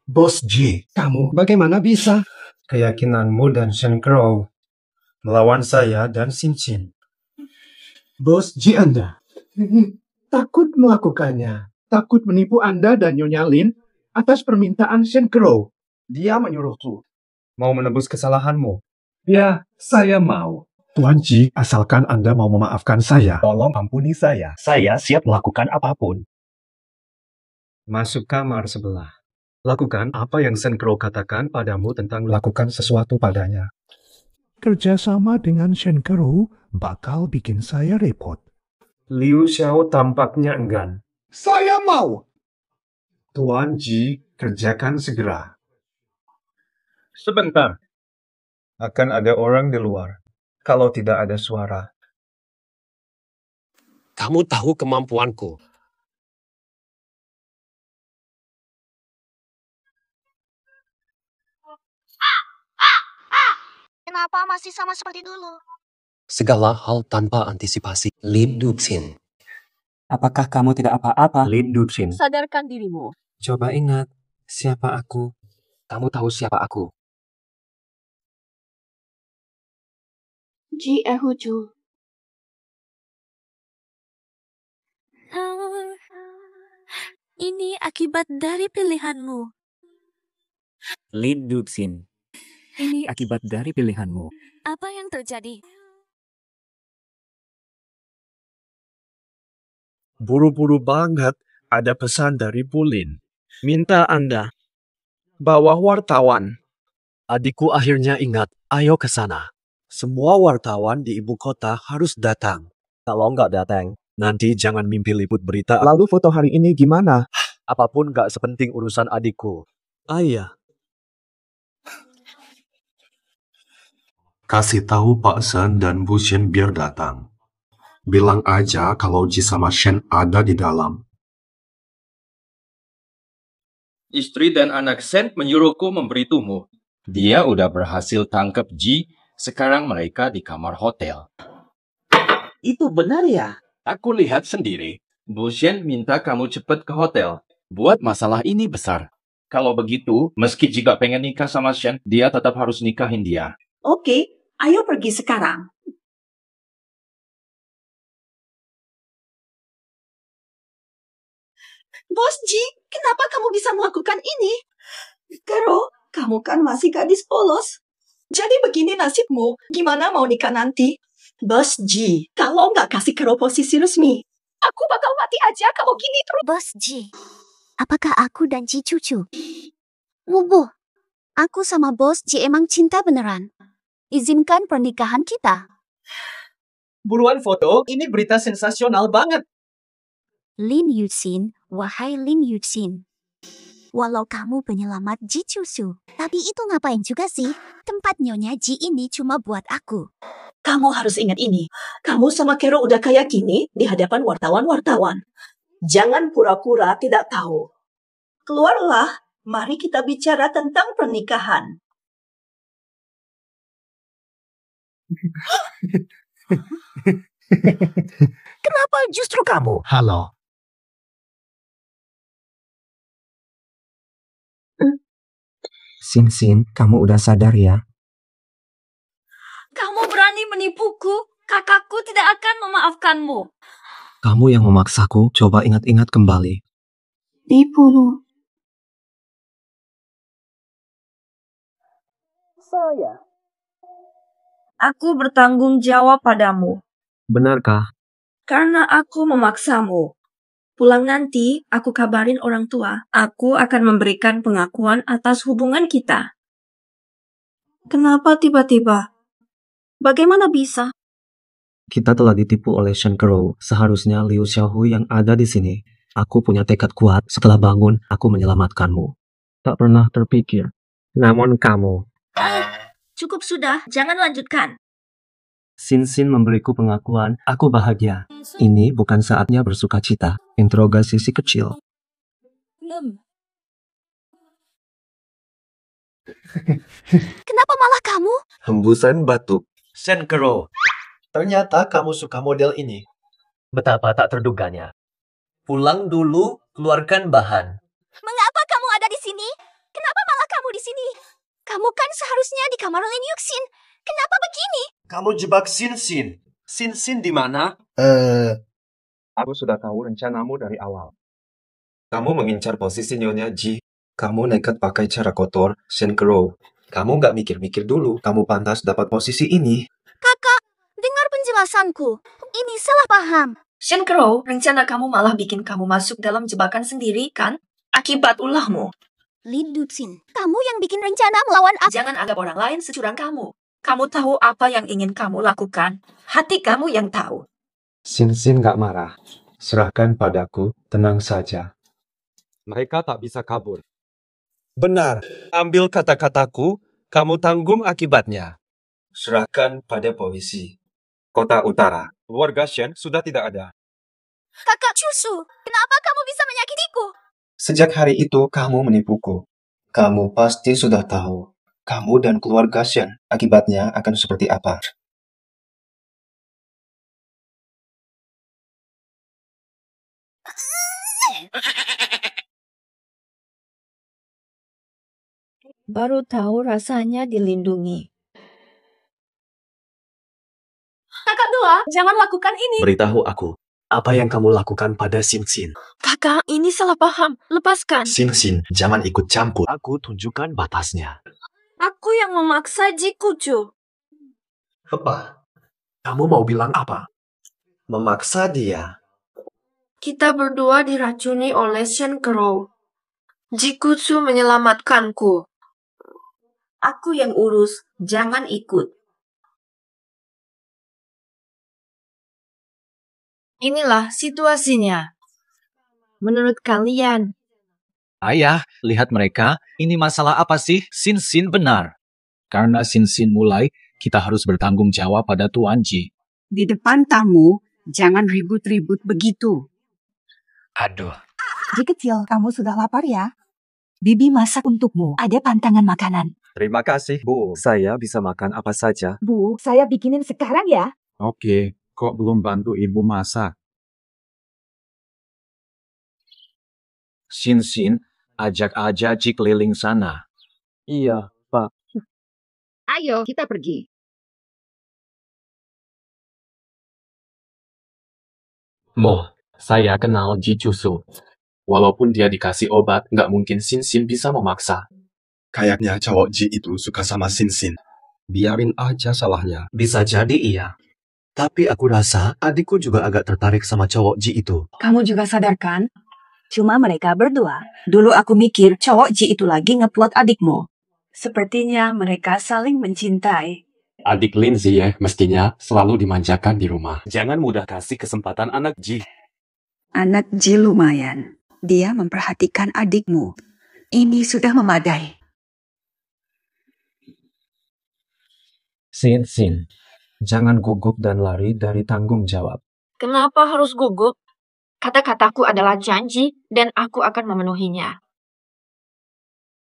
Bos Ji, kamu bagaimana bisa? Keyakinanmu dan Shen Crow melawan saya dan Xin Xin. Bos Ji Anda takut melakukannya, takut menipu Anda dan Nyonya Lin atas permintaan Shen Crow. Dia menyuruhku. Mau menebus kesalahanmu? Ya, saya mau. Tuan Ji, asalkan Anda mau memaafkan saya. Tolong ampuni saya. Saya siap melakukan apapun. Masuk kamar sebelah. Lakukan apa yang Sen Crow katakan padamu tentang melakukan sesuatu padanya. Kerjasama dengan Shen Crow bakal bikin saya repot. Liu Xiao tampaknya enggan. Saya mau. Tuan Ji, kerjakan segera. Sebentar. Akan ada orang di luar. Kalau tidak ada suara. Kamu tahu kemampuanku. Kenapa masih sama seperti dulu? Segala hal tanpa antisipasi. Lin Duxin. Apakah kamu tidak apa-apa? Lin Duxin. Sadarkan dirimu. Coba ingat, siapa aku? Kamu tahu siapa aku? Ji Ehuju. Ini akibat dari pilihanmu. Lin Duxin. Ini akibat dari pilihanmu. Apa yang terjadi? Buru-buru banget ada pesan dari Bu Lin. Minta Anda bawa wartawan. Adikku akhirnya ingat, ayo ke sana. Semua wartawan di ibu kota harus datang. Kalau nggak datang, nanti jangan mimpi liput berita. Lalu foto hari ini gimana? Apapun nggak sepenting urusan adikku. Ayah. Kasih tahu Pak Sen dan Bu Shen biar datang. Bilang aja kalau Ji sama Shen ada di dalam. Istri dan anak Sen menyuruhku memberitumu. Dia udah berhasil tangkap Ji. Sekarang mereka di kamar hotel. Itu benar ya? Aku lihat sendiri. Bu Shen minta kamu cepat ke hotel. Buat masalah ini besar. Kalau begitu, meski jika pengen nikah sama Shen, dia tetap harus nikahin dia. Oke, ayo pergi sekarang. Bos Ji, kenapa kamu bisa melakukan ini? Karo, kamu kan masih gadis polos. Jadi begini nasibmu, gimana mau nikah nanti? Bos Ji, kalau nggak kasih Karo posisi resmi, aku bakal mati aja kalau gini terus. Bos Ji, apakah aku dan Ji cucu? Wubu, aku sama Bos Ji emang cinta beneran. Izinkan pernikahan kita. Buruan foto, ini berita sensasional banget. Lin Yuxin, wahai Lin Yuxin. Walau kamu penyelamat Ji Cusu, tapi itu ngapain juga sih? Tempat Nyonya Ji ini cuma buat aku. Kamu harus ingat ini. Kamu sama Kero udah kayak gini di hadapan wartawan-wartawan. Jangan pura-pura tidak tahu. Keluarlah, mari kita bicara tentang pernikahan. Kenapa justru kamu? Halo. Sin, kamu udah sadar ya? Kamu berani menipuku. Kakakku tidak akan memaafkanmu. Kamu yang memaksaku, coba ingat-ingat kembali. Dibunuh. Saya. Aku bertanggung jawab padamu. Benarkah? Karena aku memaksamu. Pulang nanti, aku kabarin orang tua. Aku akan memberikan pengakuan atas hubungan kita. Kenapa tiba-tiba? Bagaimana bisa? Kita telah ditipu oleh Shen Crow. Seharusnya Liu Xiaohui yang ada di sini. Aku punya tekad kuat. Setelah bangun, aku menyelamatkanmu. Tak pernah terpikir. Namun kamu. Cukup sudah, jangan lanjutkan. Sin memberiku pengakuan, aku bahagia. Ini bukan saatnya bersuka cita. Interogasi si kecil. Kenapa malah kamu? Hembusan batuk. Shen Crow. Ternyata kamu suka model ini. Betapa tak terduganya. Pulang dulu, keluarkan bahan. Mengapa kamu ada di sini? Kenapa malah kamu di sini? Kamu kan seharusnya di kamar Lin Yuxin. Kenapa begini? Kamu jebak Sin. Sin di mana? Aku sudah tahu rencanamu dari awal. Kamu mengincar posisi Nyonya Ji. Kamu nekat pakai cara kotor, Shen Crow. Kamu nggak mikir-mikir dulu, kamu pantas dapat posisi ini. Kakak, dengar penjelasanku. Ini salah paham. Shen Crow, rencana kamu malah bikin kamu masuk dalam jebakan sendiri, kan? Akibat ulahmu. Lin Yuxin, kamu yang bikin rencana melawan aku. Jangan anggap orang lain securang kamu. Kamu tahu apa yang ingin kamu lakukan. Hati kamu yang tahu. Xin nggak marah. Serahkan padaku, tenang saja. Mereka tak bisa kabur. Benar, ambil kata-kataku, kamu tanggung akibatnya. Serahkan pada polisi. Kota Utara. Keluarga Shen sudah tidak ada. Kakak Chusu, kenapa kamu bisa menyakitiku? Sejak hari itu kamu menipuku. Kamu pasti sudah tahu. Kamu dan keluarga Shen akibatnya akan seperti apa. Baru tahu rasanya dilindungi. Kakak Dua, jangan lakukan ini. Beritahu aku, apa yang kamu lakukan pada Xin. Kakak, ini salah paham. Lepaskan. Xin, jangan ikut campur. Aku tunjukkan batasnya. Aku yang memaksa Jikucu. Apa? Kamu mau bilang apa? Memaksa dia. Kita berdua diracuni oleh Shen Crow. Jikutsu menyelamatkanku. Aku yang urus, jangan ikut. Inilah situasinya. Menurut kalian, Ayah, lihat mereka. Ini masalah apa sih? Xin benar. Karena Xin mulai, kita harus bertanggung jawab pada Tuan Ji. Di depan tamu, jangan ribut-ribut begitu. Aduh. Ji kecil, kamu sudah lapar ya? Bibi masak untukmu. Ada pantangan makanan. Terima kasih, Bu. Saya bisa makan apa saja. Bu, saya bikinin sekarang ya. Oke, kok belum bantu Ibu masak? Xin, ajak aja Ji keliling sana. Iya, Pak. Ayo, kita pergi. Saya kenal Ji Chusu. Walaupun dia dikasih obat, nggak mungkin Xin bisa memaksa. Kayaknya cowok Ji itu suka sama Xin. Biarin aja salahnya. Bisa jadi iya. Tapi aku rasa adikku juga agak tertarik sama cowok Ji itu. Kamu juga sadar kan? Cuma mereka berdua. Dulu aku mikir cowok Ji itu lagi ngeplot adikmu. Sepertinya mereka saling mencintai. Adik Lindsay ya, mestinya selalu dimanjakan di rumah. Jangan mudah kasih kesempatan anak Ji. Anak Ji lumayan. Dia memperhatikan adikmu. Ini sudah memadai. Xin, jangan gugup dan lari dari tanggung jawab. kenapa harus gugup? Kata-kataku adalah janji dan aku akan memenuhinya.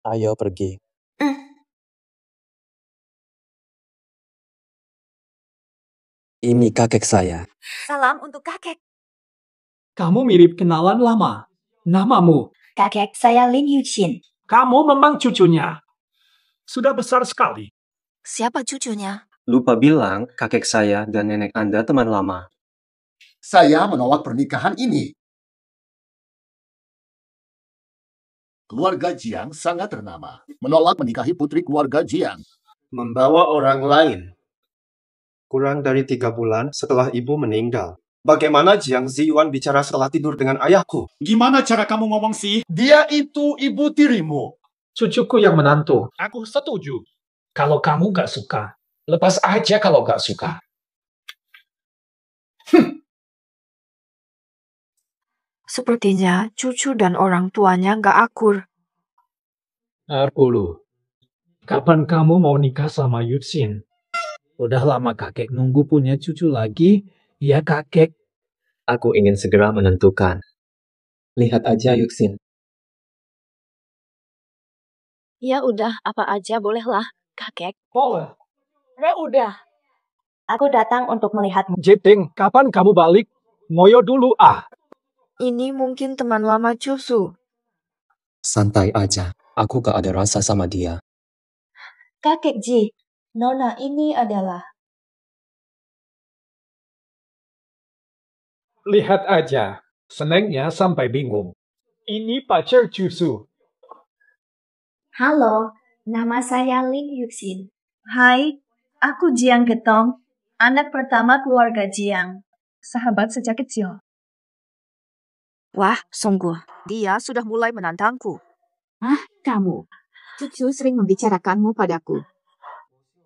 Ayo pergi. Ini kakek saya. Salam untuk kakek. Kamu mirip kenalan lama. Namamu? Kakek, saya Lin Yuxin. Kamu memang cucunya. Sudah besar sekali. Siapa cucunya? Lupa bilang, kakek saya dan nenek Anda teman lama. Saya menolak pernikahan ini. Keluarga Jiang sangat ternama. Menolak menikahi putri keluarga Jiang. Membawa orang lain. Kurang dari 3 bulan setelah ibu meninggal. Bagaimana Jiang Ziyuan bicara setelah tidur dengan ayahku? Gimana cara kamu ngomong sih? Dia itu ibu tirimu. Cucuku yang menantu. Aku setuju. Kalau kamu gak suka, lepas aja kalau gak suka. Sepertinya cucu dan orang tuanya gak akur. Arpulu, kapan kamu mau nikah sama Yuxin? Udah lama kakek nunggu punya cucu lagi. Ya kakek. Aku ingin segera menentukan. Lihat aja Yuxin. Ya udah, apa aja bolehlah, kakek. Boleh. Ya udah. Aku datang untuk melihatmu. Jiting, kapan kamu balik? Ngoyo dulu ah. Ini mungkin teman lama Chusu. Santai aja. Aku gak ada rasa sama dia. Kakek Ji, Nona ini adalah... Lihat aja. Senangnya sampai bingung. Ini pacar Chusu. Halo, nama saya Lin Yuxin. Hai, aku Jiang Getong, anak pertama keluarga Jiang. Sahabat sejak kecil. Wah, sungguh. Dia sudah mulai menantangku. Kamu. Cucu sering membicarakanmu padaku.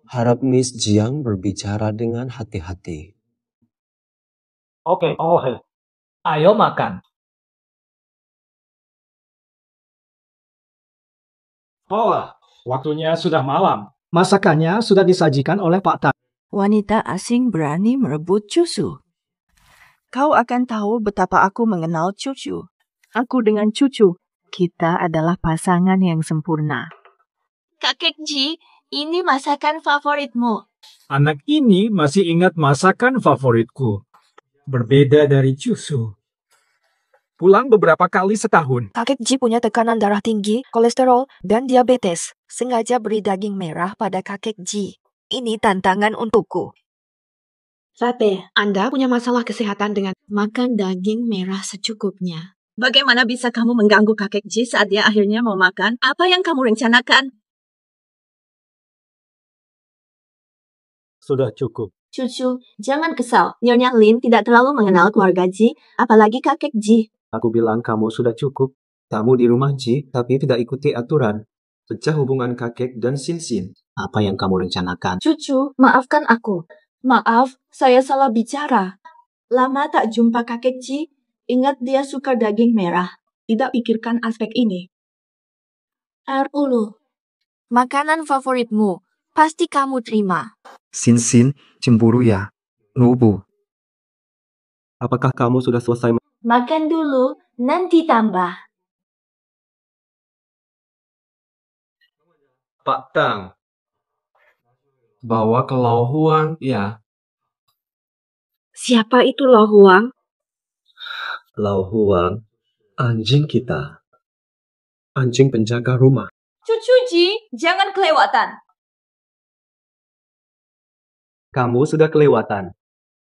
Harap Miss Jiang berbicara dengan hati-hati. Oke, ayo makan. Waktunya sudah malam. Masakannya sudah disajikan oleh Pak Tan. Wanita asing berani merebut cucu. Kau akan tahu betapa aku mengenal cucu. Aku dengan cucu, kita adalah pasangan yang sempurna. Kakek Ji, ini masakan favoritmu. Anak ini masih ingat masakan favoritku. Berbeda dari cucu. Pulang beberapa kali setahun. Kakek Ji punya tekanan darah tinggi, kolesterol, dan diabetes. Sengaja beri daging merah pada kakek Ji. Ini tantangan untukku. Rape, Anda punya masalah kesehatan dengan makan daging merah secukupnya. Bagaimana bisa kamu mengganggu kakek Ji saat dia akhirnya mau makan? Apa yang kamu rencanakan? Sudah cukup. Cucu, jangan kesal. Nyonya Lin tidak terlalu mengenal keluarga Ji, apalagi kakek Ji. Aku bilang kamu sudah cukup. Kamu di rumah Ji, tapi tidak ikuti aturan. Pecah hubungan kakek dan Sin. Apa yang kamu rencanakan? Cucu, maafkan aku. Maaf, saya salah bicara. Lama tak jumpa kakek Ji, ingat dia suka daging merah. Tidak pikirkan aspek ini. Air ulu. Makanan favoritmu. Pasti kamu terima. Sin, cemburu ya? Nubu. Apakah kamu sudah selesai? Makan dulu, nanti tambah. Pak Tang. Bawa ke Lau Huang, ya. Siapa itu Lau Huang? Lau Huang, anjing kita. Anjing penjaga rumah. Cucu Ji, jangan kelewatan. Kamu sudah kelewatan.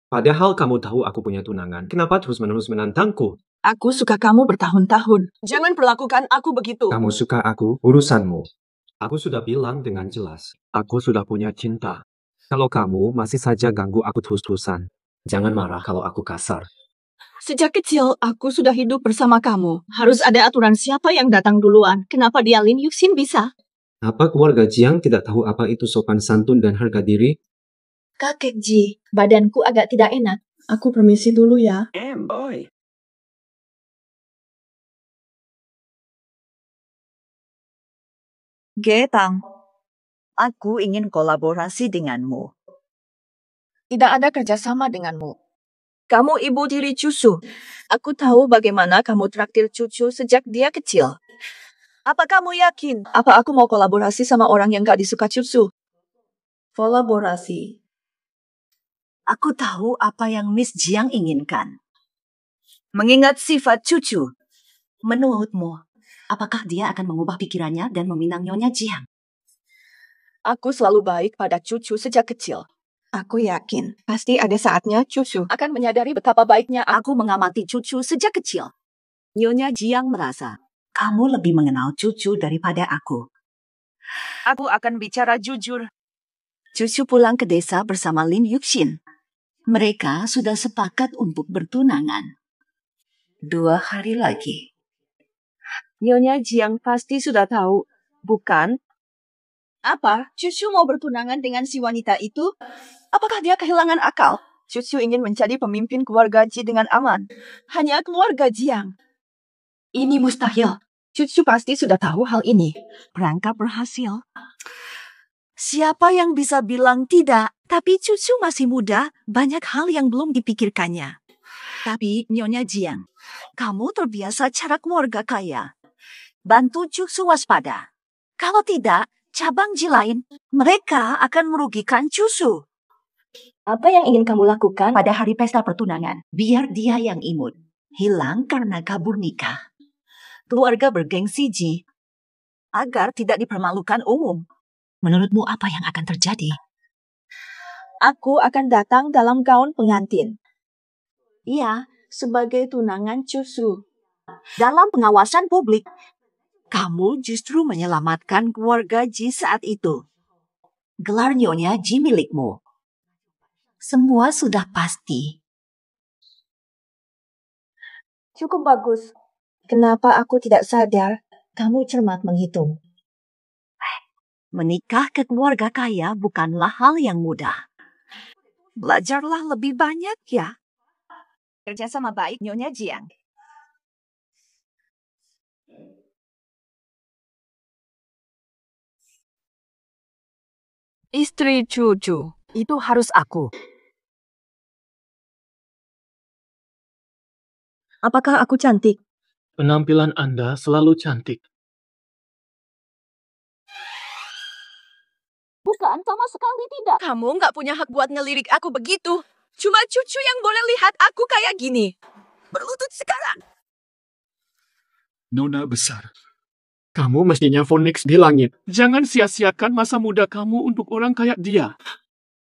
Padahal kamu tahu aku punya tunangan. Kenapa terus-menerus menantangku? Aku suka kamu bertahun-tahun. Jangan perlakukan aku begitu. Kamu suka aku, urusanmu. Aku sudah bilang dengan jelas. Aku sudah punya cinta. Kalau kamu masih saja ganggu aku terus-terusan, jangan marah kalau aku kasar. Sejak kecil, aku sudah hidup bersama kamu. Harus ada aturan siapa yang datang duluan. Kenapa dia Lin Yuxin bisa? Apa keluarga Jiang tidak tahu apa itu sopan santun dan harga diri? Kakek Ji, badanku agak tidak enak. Aku permisi dulu ya. Getang, aku ingin kolaborasi denganmu. Tidak ada kerjasama denganmu. Kamu ibu tiri cucu. Aku tahu bagaimana kamu traktir cucu sejak dia kecil. Apa kamu yakin? Apa aku mau kolaborasi sama orang yang gak disuka cucu? Kolaborasi. Aku tahu apa yang Miss Jiang inginkan. Mengingat sifat cucu, menurutmu, apakah dia akan mengubah pikirannya dan meminang Nyonya Jiang? Aku selalu baik pada cucu sejak kecil. Aku yakin, pasti ada saatnya cucu akan menyadari betapa baiknya aku mengamati cucu sejak kecil. Nyonya Jiang merasa, kamu lebih mengenal cucu daripada aku. Aku akan bicara jujur. Cucu pulang ke desa bersama Lin Yuxin. Mereka sudah sepakat untuk bertunangan. 2 hari lagi. Nyonya Jiang pasti sudah tahu, bukan? Apa? Cucu mau bertunangan dengan si wanita itu? Apakah dia kehilangan akal? Cucu ingin menjadi pemimpin keluarga Ji dengan aman. Hanya keluarga Jiang. Ini mustahil. Cucu pasti sudah tahu hal ini. Perangkap berhasil. Siapa yang bisa bilang tidak? Tapi cucu masih muda, banyak hal yang belum dipikirkannya. Tapi Nyonya Jiang, kamu terbiasa cara keluarga kaya. Bantu cucu waspada. Kalau tidak, cabang Ji lain, mereka akan merugikan cucu. Apa yang ingin kamu lakukan pada hari pesta pertunangan? Biar dia yang imut. Hilang karena kabur nikah. Keluarga bergengsi Ji. Agar tidak dipermalukan umum. Menurutmu apa yang akan terjadi? Aku akan datang dalam gaun pengantin. Iya, sebagai tunangan cucu. Dalam pengawasan publik. Kamu justru menyelamatkan keluarga Ji saat itu. Gelar Nyonya Ji milikmu. Semua sudah pasti. Cukup bagus. Kenapa aku tidak sadar? Kamu cermat menghitung. Menikah ke keluarga kaya bukanlah hal yang mudah. Belajarlah lebih banyak ya. Kerjasama baik Nyonya Jiang. Istri cucu, itu harus aku. Apakah aku cantik? Penampilan Anda selalu cantik. Bukan, sama sekali tidak. Kamu nggak punya hak buat ngelirik aku begitu. Cuma cucu yang boleh lihat aku kayak gini. Berlutut sekarang. Nona besar. Kamu mestinya Phoenix di langit. Jangan sia-siakan masa muda kamu untuk orang kayak dia.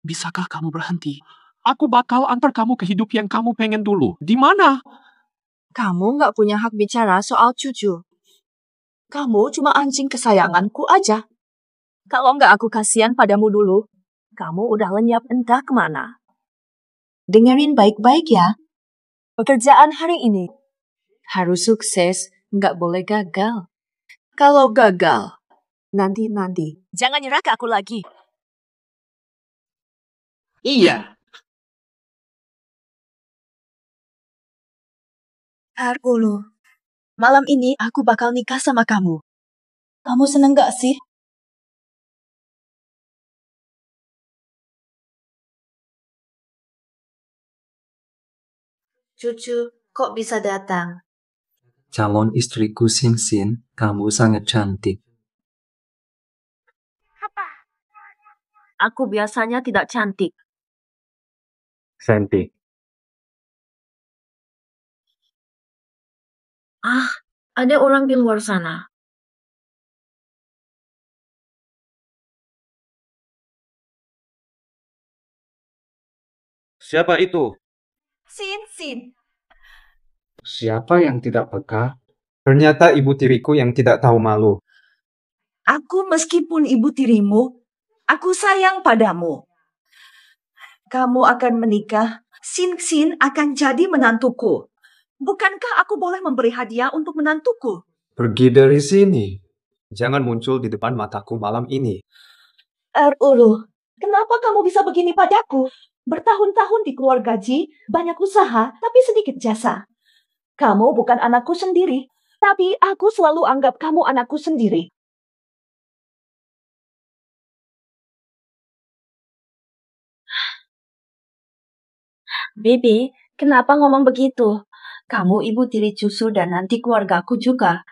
Bisakah kamu berhenti? Aku bakal antar kamu ke hidup yang kamu pengen dulu. Di mana? Kamu nggak punya hak bicara soal cucu. Kamu cuma anjing kesayanganku aja. Kalau nggak aku kasihan padamu dulu, kamu udah lenyap entah kemana. Dengerin baik-baik ya. Pekerjaan hari ini harus sukses, nggak boleh gagal. Kalau gagal, nanti. Jangan nyerah ke aku lagi. Iya. Arulu, malam ini aku bakal nikah sama kamu. Kamu seneng gak sih? Cucu, kok bisa datang? Calon istriku Sinsin, kamu sangat cantik. Aku biasanya tidak cantik. Cantik. Ada orang di luar sana. Siapa itu? Sin. Siapa yang tidak peka? Ternyata ibu tiriku yang tidak tahu malu. Aku meskipun ibu tirimu, aku sayang padamu. Kamu akan menikah, Sin akan jadi menantuku. Bukankah aku boleh memberi hadiah untuk menantuku? Pergi dari sini. Jangan muncul di depan mataku malam ini. Arulu, kenapa kamu bisa begini padaku? Bertahun-tahun di keluarga Ji, banyak usaha, tapi sedikit jasa. Kamu bukan anakku sendiri, tapi aku selalu anggap kamu anakku sendiri. Bibi, kenapa ngomong begitu? Kamu ibu tiri Cucu dan nanti keluargaku juga.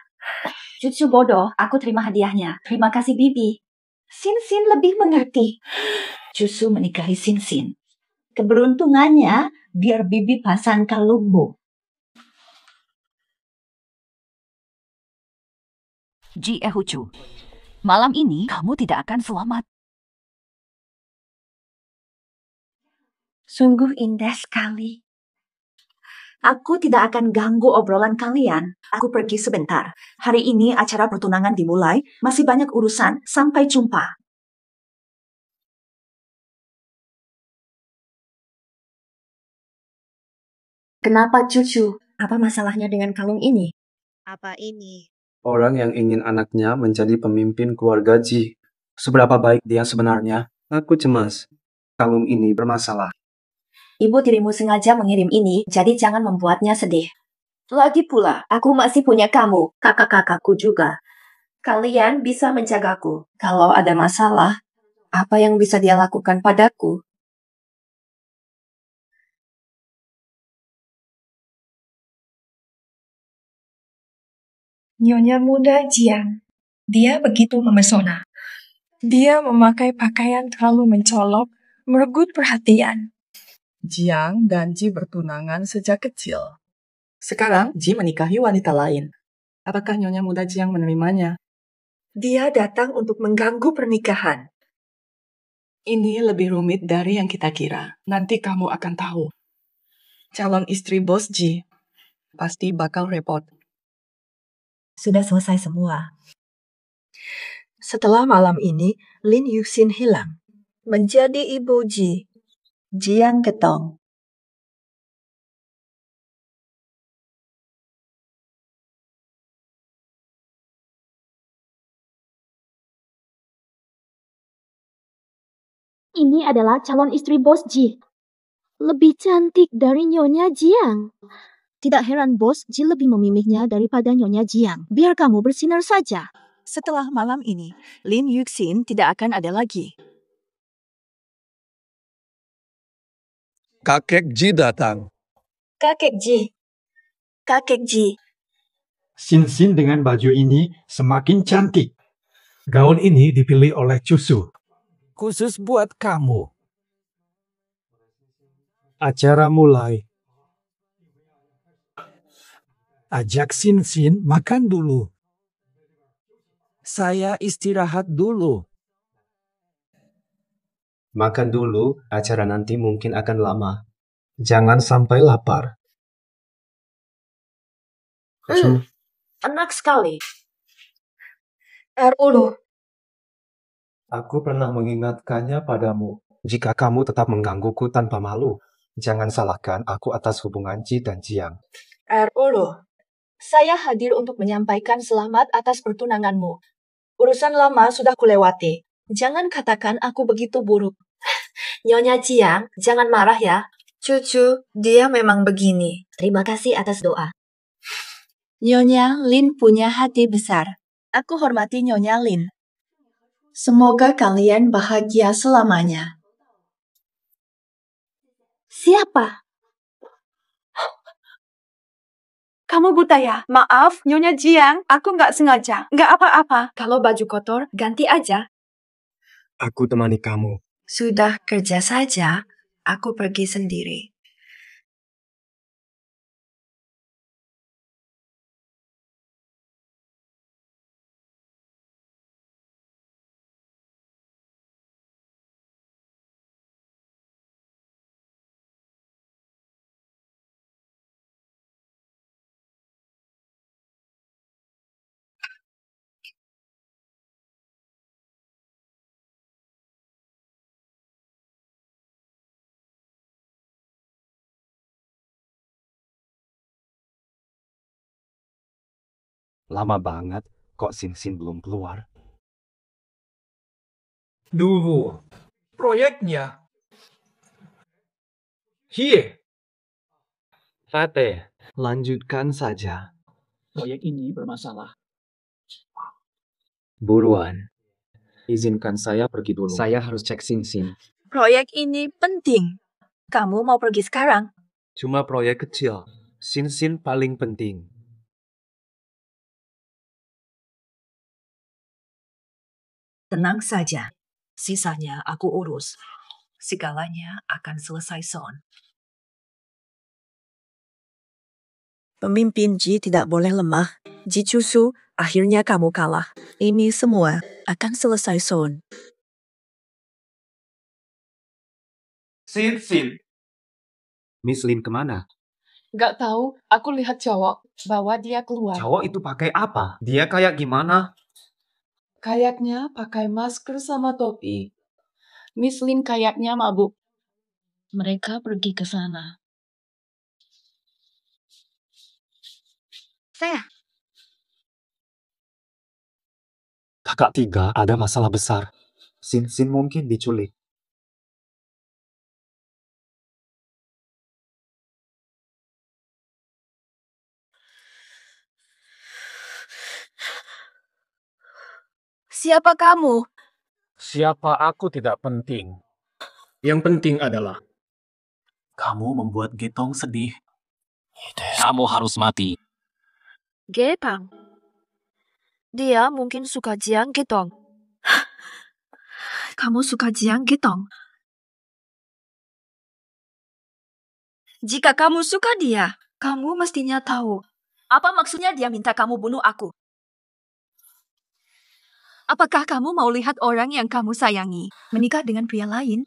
Cucu bodoh, aku terima hadiahnya. Terima kasih, Bibi. Sin lebih mengerti. Cucu menikahi Sin. Keberuntungannya, biar Bibi pasang kalungmu. Ji Ehucu, malam ini kamu tidak akan selamat. Sungguh indah sekali. Aku tidak akan ganggu obrolan kalian. Aku pergi sebentar. Hari ini acara pertunangan dimulai. Masih banyak urusan. Sampai jumpa. Kenapa Cucu? Apa masalahnya dengan kalung ini? Apa ini? Orang yang ingin anaknya menjadi pemimpin keluarga Ji. Seberapa baik dia sebenarnya? Aku cemas. Kalung ini bermasalah. Ibu tirimu sengaja mengirim ini, jadi jangan membuatnya sedih. Lagi pula, aku masih punya kamu, kakak-kakakku juga. Kalian bisa menjagaku. Kalau ada masalah, apa yang bisa dia lakukan padaku? Nyonya muda Jiang. Dia begitu memesona. Dia memakai pakaian terlalu mencolok, meregut perhatian. Jiang dan Ji bertunangan sejak kecil. Sekarang Ji menikahi wanita lain. Apakah Nyonya muda Jiang menerimanya? Dia datang untuk mengganggu pernikahan. Ini lebih rumit dari yang kita kira. Nanti kamu akan tahu. Calon istri bos Ji pasti bakal repot. Sudah selesai semua. Setelah malam ini, Lin Yuxin hilang. Menjadi Ibu Ji. Jiang Getong. Ini adalah calon istri Bos Ji. Lebih cantik dari Nyonya Jiang. Tidak heran Bos Ji lebih memilihnya daripada Nyonya Jiang. Biar kamu bersinar saja. Setelah malam ini, Lin Yuxin tidak akan ada lagi. Kakek Ji datang. Kakek Ji. Kakek Ji. Sin dengan baju ini semakin cantik. Gaun ini dipilih oleh Cusu. Khusus buat kamu. Acara mulai. Ajak Sin makan dulu. Saya istirahat dulu. Makan dulu, acara nanti mungkin akan lama. Jangan sampai lapar. Enak sekali. Ulu. Aku pernah mengingatkannya padamu. Jika kamu tetap menggangguku tanpa malu, jangan salahkan aku atas hubungan Ji dan Jiang. Ulu. Saya hadir untuk menyampaikan selamat atas pertunanganmu. Urusan lama sudah kulewati. Jangan katakan aku begitu buruk. Nyonya Jiang, jangan marah ya. Cucu, dia memang begini. Terima kasih atas doa. Nyonya Lin punya hati besar. Aku hormati Nyonya Lin. Semoga kalian bahagia selamanya. Siapa? Kamu buta ya? Maaf, Nyonya Jiang. Aku nggak sengaja. Nggak apa-apa. Kalau baju kotor, ganti aja. Aku temani kamu. Sudah kerja saja, aku pergi sendiri. Lama banget, kok Sin belum keluar? Dulu, proyeknya. Here. Fateh, lanjutkan saja. Proyek ini bermasalah. Buruan. Izinkan saya pergi dulu. Saya harus cek Sin. Proyek ini penting. Kamu mau pergi sekarang? Cuma proyek kecil. Sin paling penting. Tenang saja. Sisanya aku urus. Segalanya akan selesai son. Pemimpin Ji tidak boleh lemah. Ji Cusu, akhirnya kamu kalah. Ini semua akan selesai son. Sin. Miss Lin kemana? Gak tahu, aku lihat cowok bawa dia keluar. Cowok itu pakai apa? Dia kayak gimana? Kayaknya pakai masker sama topi. Miss Lin kayaknya mabuk. Mereka pergi ke sana. Saya. Kakak 3 ada masalah besar. Sin mungkin diculik. Siapa kamu? Siapa aku tidak penting. Yang penting adalah Kamu membuat Getong sedih. Kamu harus mati. Gepang. Dia mungkin suka Jiang Getong. Kamu suka Jiang Getong? Jika kamu suka dia, kamu mestinya tahu. Apa maksudnya dia minta kamu bunuh aku? Apakah kamu mau lihat orang yang kamu sayangi menikah dengan pria lain?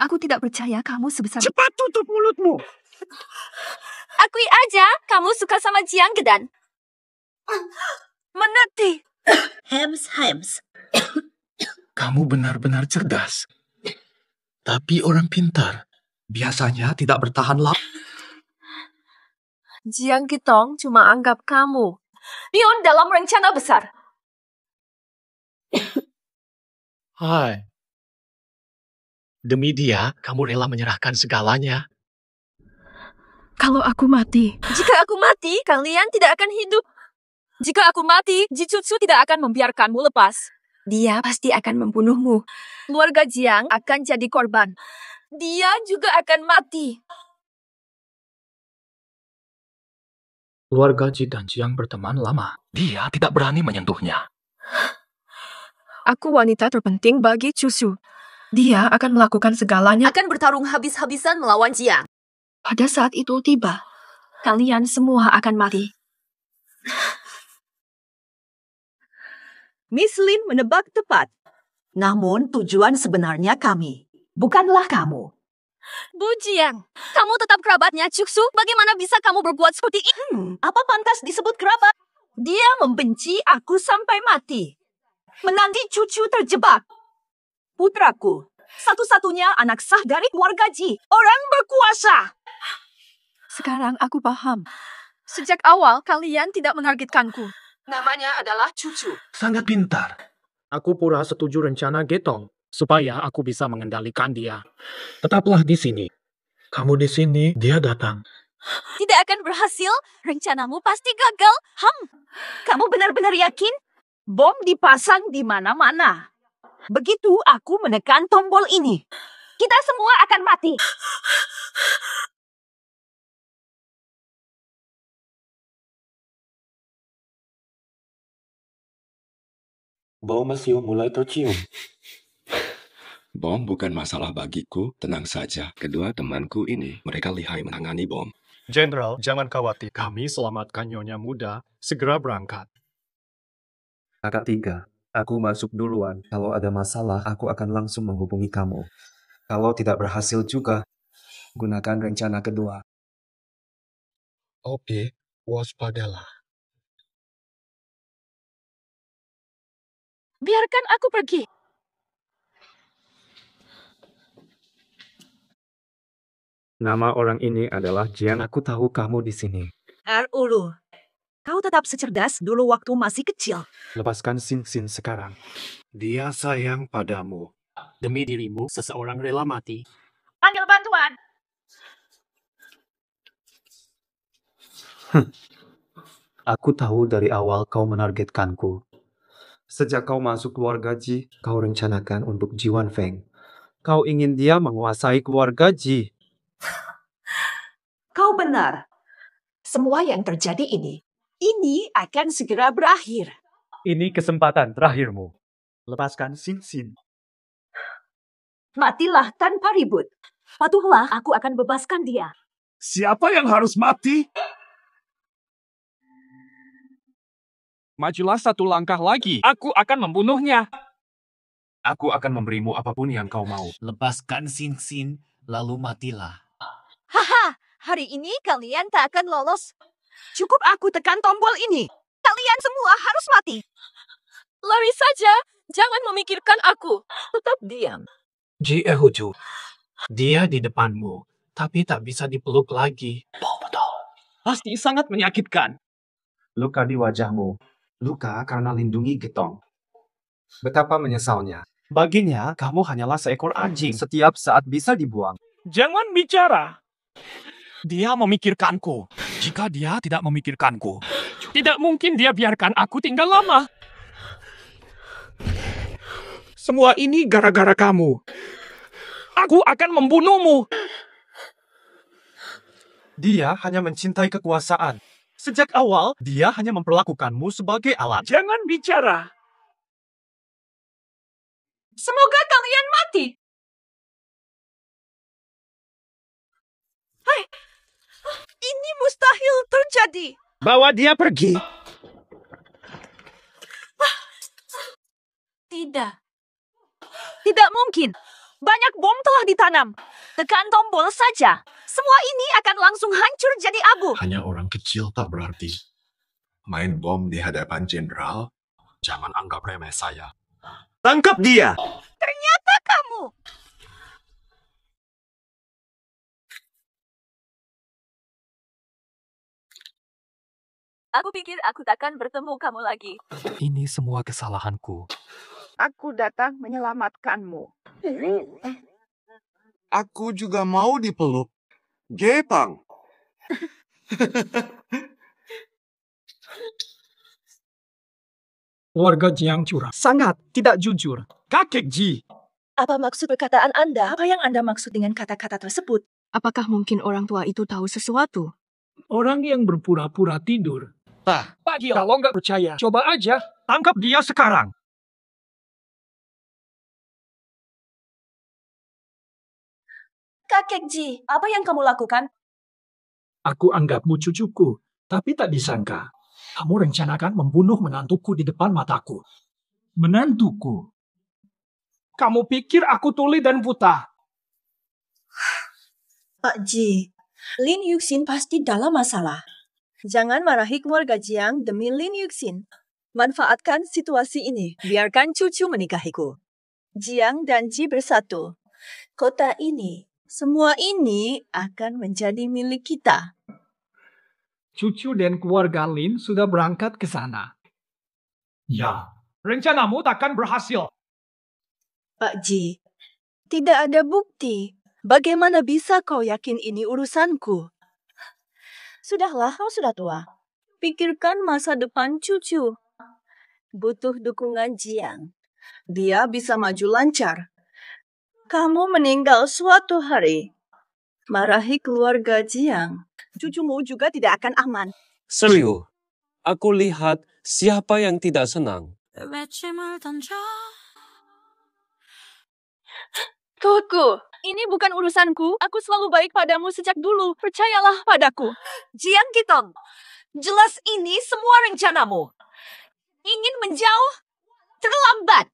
Aku tidak percaya kamu sebesar... cepat tutup mulutmu. Akui aja, kamu suka sama Jiang Gedan. Mengerti? Hems. Kamu benar-benar cerdas. Tapi orang pintar biasanya tidak bertahan lama. Jiang Gitong cuma anggap kamu pion dalam rencana besar. Hai. Demi dia, kamu rela menyerahkan segalanya. Kalau aku mati, jika aku mati, kalian tidak akan hidup. Jika aku mati, Jijutsu tidak akan membiarkanmu lepas. Dia pasti akan membunuhmu. Keluarga Jiang akan jadi korban. Dia juga akan mati. Keluarga Ji dan Jiang berteman lama. Dia tidak berani menyentuhnya. Aku wanita terpenting bagi Cusu. Dia akan melakukan segalanya. Akan bertarung habis-habisan melawan Jiang. Pada saat itu tiba, kalian semua akan mati. Miss Lin menebak tepat. Namun tujuan sebenarnya kami, bukanlah kamu. Bu Jiang, kamu tetap kerabatnya Cusu. Bagaimana bisa kamu berbuat seperti ini? Apa pantas disebut kerabat? Dia membenci aku sampai mati. Menanti cucu terjebak. Putraku, satu-satunya anak sah dari keluarga Ji, orang berkuasa. Sekarang aku paham. Sejak awal kalian tidak menargetkanku. Namanya adalah Cucu. Sangat pintar. Aku pura setuju rencana Getong, supaya aku bisa mengendalikan dia. Tetaplah di sini. Kamu di sini, dia datang. Tidak akan berhasil. Rencanamu pasti gagal. Kamu benar-benar yakin? Bom dipasang di mana-mana. Begitu aku menekan tombol ini, kita semua akan mati. Bau mesiu mulai tercium. Bom bukan masalah bagiku, tenang saja. Kedua temanku ini, mereka lihai menangani bom. Jenderal, jangan khawatir. Kami selamatkan Nyonya Muda. Segera berangkat. Kakak 3, aku masuk duluan. Kalau ada masalah, aku akan langsung menghubungi kamu. Kalau tidak berhasil juga, gunakan rencana kedua. Oke, waspadalah. Biarkan aku pergi. Nama orang ini adalah Jian. Aku tahu kamu di sini. Ulu, kau tetap secerdas dulu waktu masih kecil. Lepaskan Sin sekarang. Dia sayang padamu. Demi dirimu, seseorang rela mati. Panggil bantuan. Aku tahu dari awal kau menargetkanku. Sejak kau masuk keluarga Ji, kau rencanakan untuk Ji Wanfeng. Kau ingin dia menguasai keluarga Ji. Kau benar. Semua yang terjadi ini akan segera berakhir. Ini kesempatan terakhirmu. Lepaskan Sin. Matilah tanpa ribut. Patuhlah, aku akan bebaskan dia. Siapa yang harus mati? Majulah satu langkah lagi. Aku akan membunuhnya. Aku akan memberimu apapun yang kau mau. Lepaskan Sin, lalu matilah. Haha, hari ini kalian tak akan lolos. Cukup aku tekan tombol ini. Kalian semua harus mati. Lari saja. Jangan memikirkan aku. Tetap diam. Ji Ehuju, dia di depanmu, tapi tak bisa dipeluk lagi. Betul. Pasti sangat menyakitkan. Luka di wajahmu. Luka karena lindungi Getong. Betapa menyesalnya. Baginya, kamu hanyalah seekor anjing. Setiap saat bisa dibuang. Jangan bicara. Dia memikirkanku. Jika dia tidak memikirkanku, tidak mungkin dia biarkan aku tinggal lama. Semua ini gara-gara kamu. Aku akan membunuhmu. Dia hanya mencintai kekuasaan. Sejak awal, dia hanya memperlakukanmu sebagai alat. Jangan bicara. Semoga kalian mati. Hai, ini mustahil terjadi. Bawa dia pergi. Tidak. Tidak mungkin. Banyak bom telah ditanam. Tekan tombol saja. Semua ini akan langsung hancur jadi abu. Hanya orang kecil tak berarti. Main bom di hadapan jenderal? Jangan anggap remeh saya. Tangkap dia! Ternyata kamu! Aku pikir aku takkan bertemu kamu lagi. Ini semua kesalahanku. Aku datang menyelamatkanmu. Aku juga mau dipeluk. Jepang. Keluarga Jiang curang. Sangat tidak jujur. Kakek Ji. Apa maksud perkataan Anda? Apa yang Anda maksud dengan kata-kata tersebut? Apakah mungkin orang tua itu tahu sesuatu? Orang yang berpura-pura tidur. Pak Gio, kalau nggak percaya, coba aja. Tangkap dia sekarang. Kakek Ji, apa yang kamu lakukan? Aku anggapmu cucuku, tapi tak disangka. Kamu rencanakan membunuh menantuku di depan mataku. Menantuku? Kamu pikir aku tuli dan buta? Pak Ji, Lin Yuxin pasti dalam masalah. Jangan marahi keluarga Jiang demi Lin Yuxin. Manfaatkan situasi ini. Biarkan cucu menikahiku. Jiang dan Ji bersatu. Kota ini, semua ini akan menjadi milik kita. Cucu dan keluarga Lin sudah berangkat ke sana. Ya, rencanamu takkan berhasil. Pak Ji, tidak ada bukti. Bagaimana bisa kau yakin ini urusanku? Sudahlah, kau sudah tua. Pikirkan masa depan cucu. Butuh dukungan Jiang. Dia bisa maju lancar. Kamu meninggal suatu hari. Marahi keluarga Jiang. Cucumu juga tidak akan aman. Serius, aku lihat siapa yang tidak senang. Tuku, ini bukan urusanku. Aku selalu baik padamu sejak dulu. Percayalah padaku. Jiang Kitong, jelas ini semua rencanamu. Ingin menjauh? Terlambat.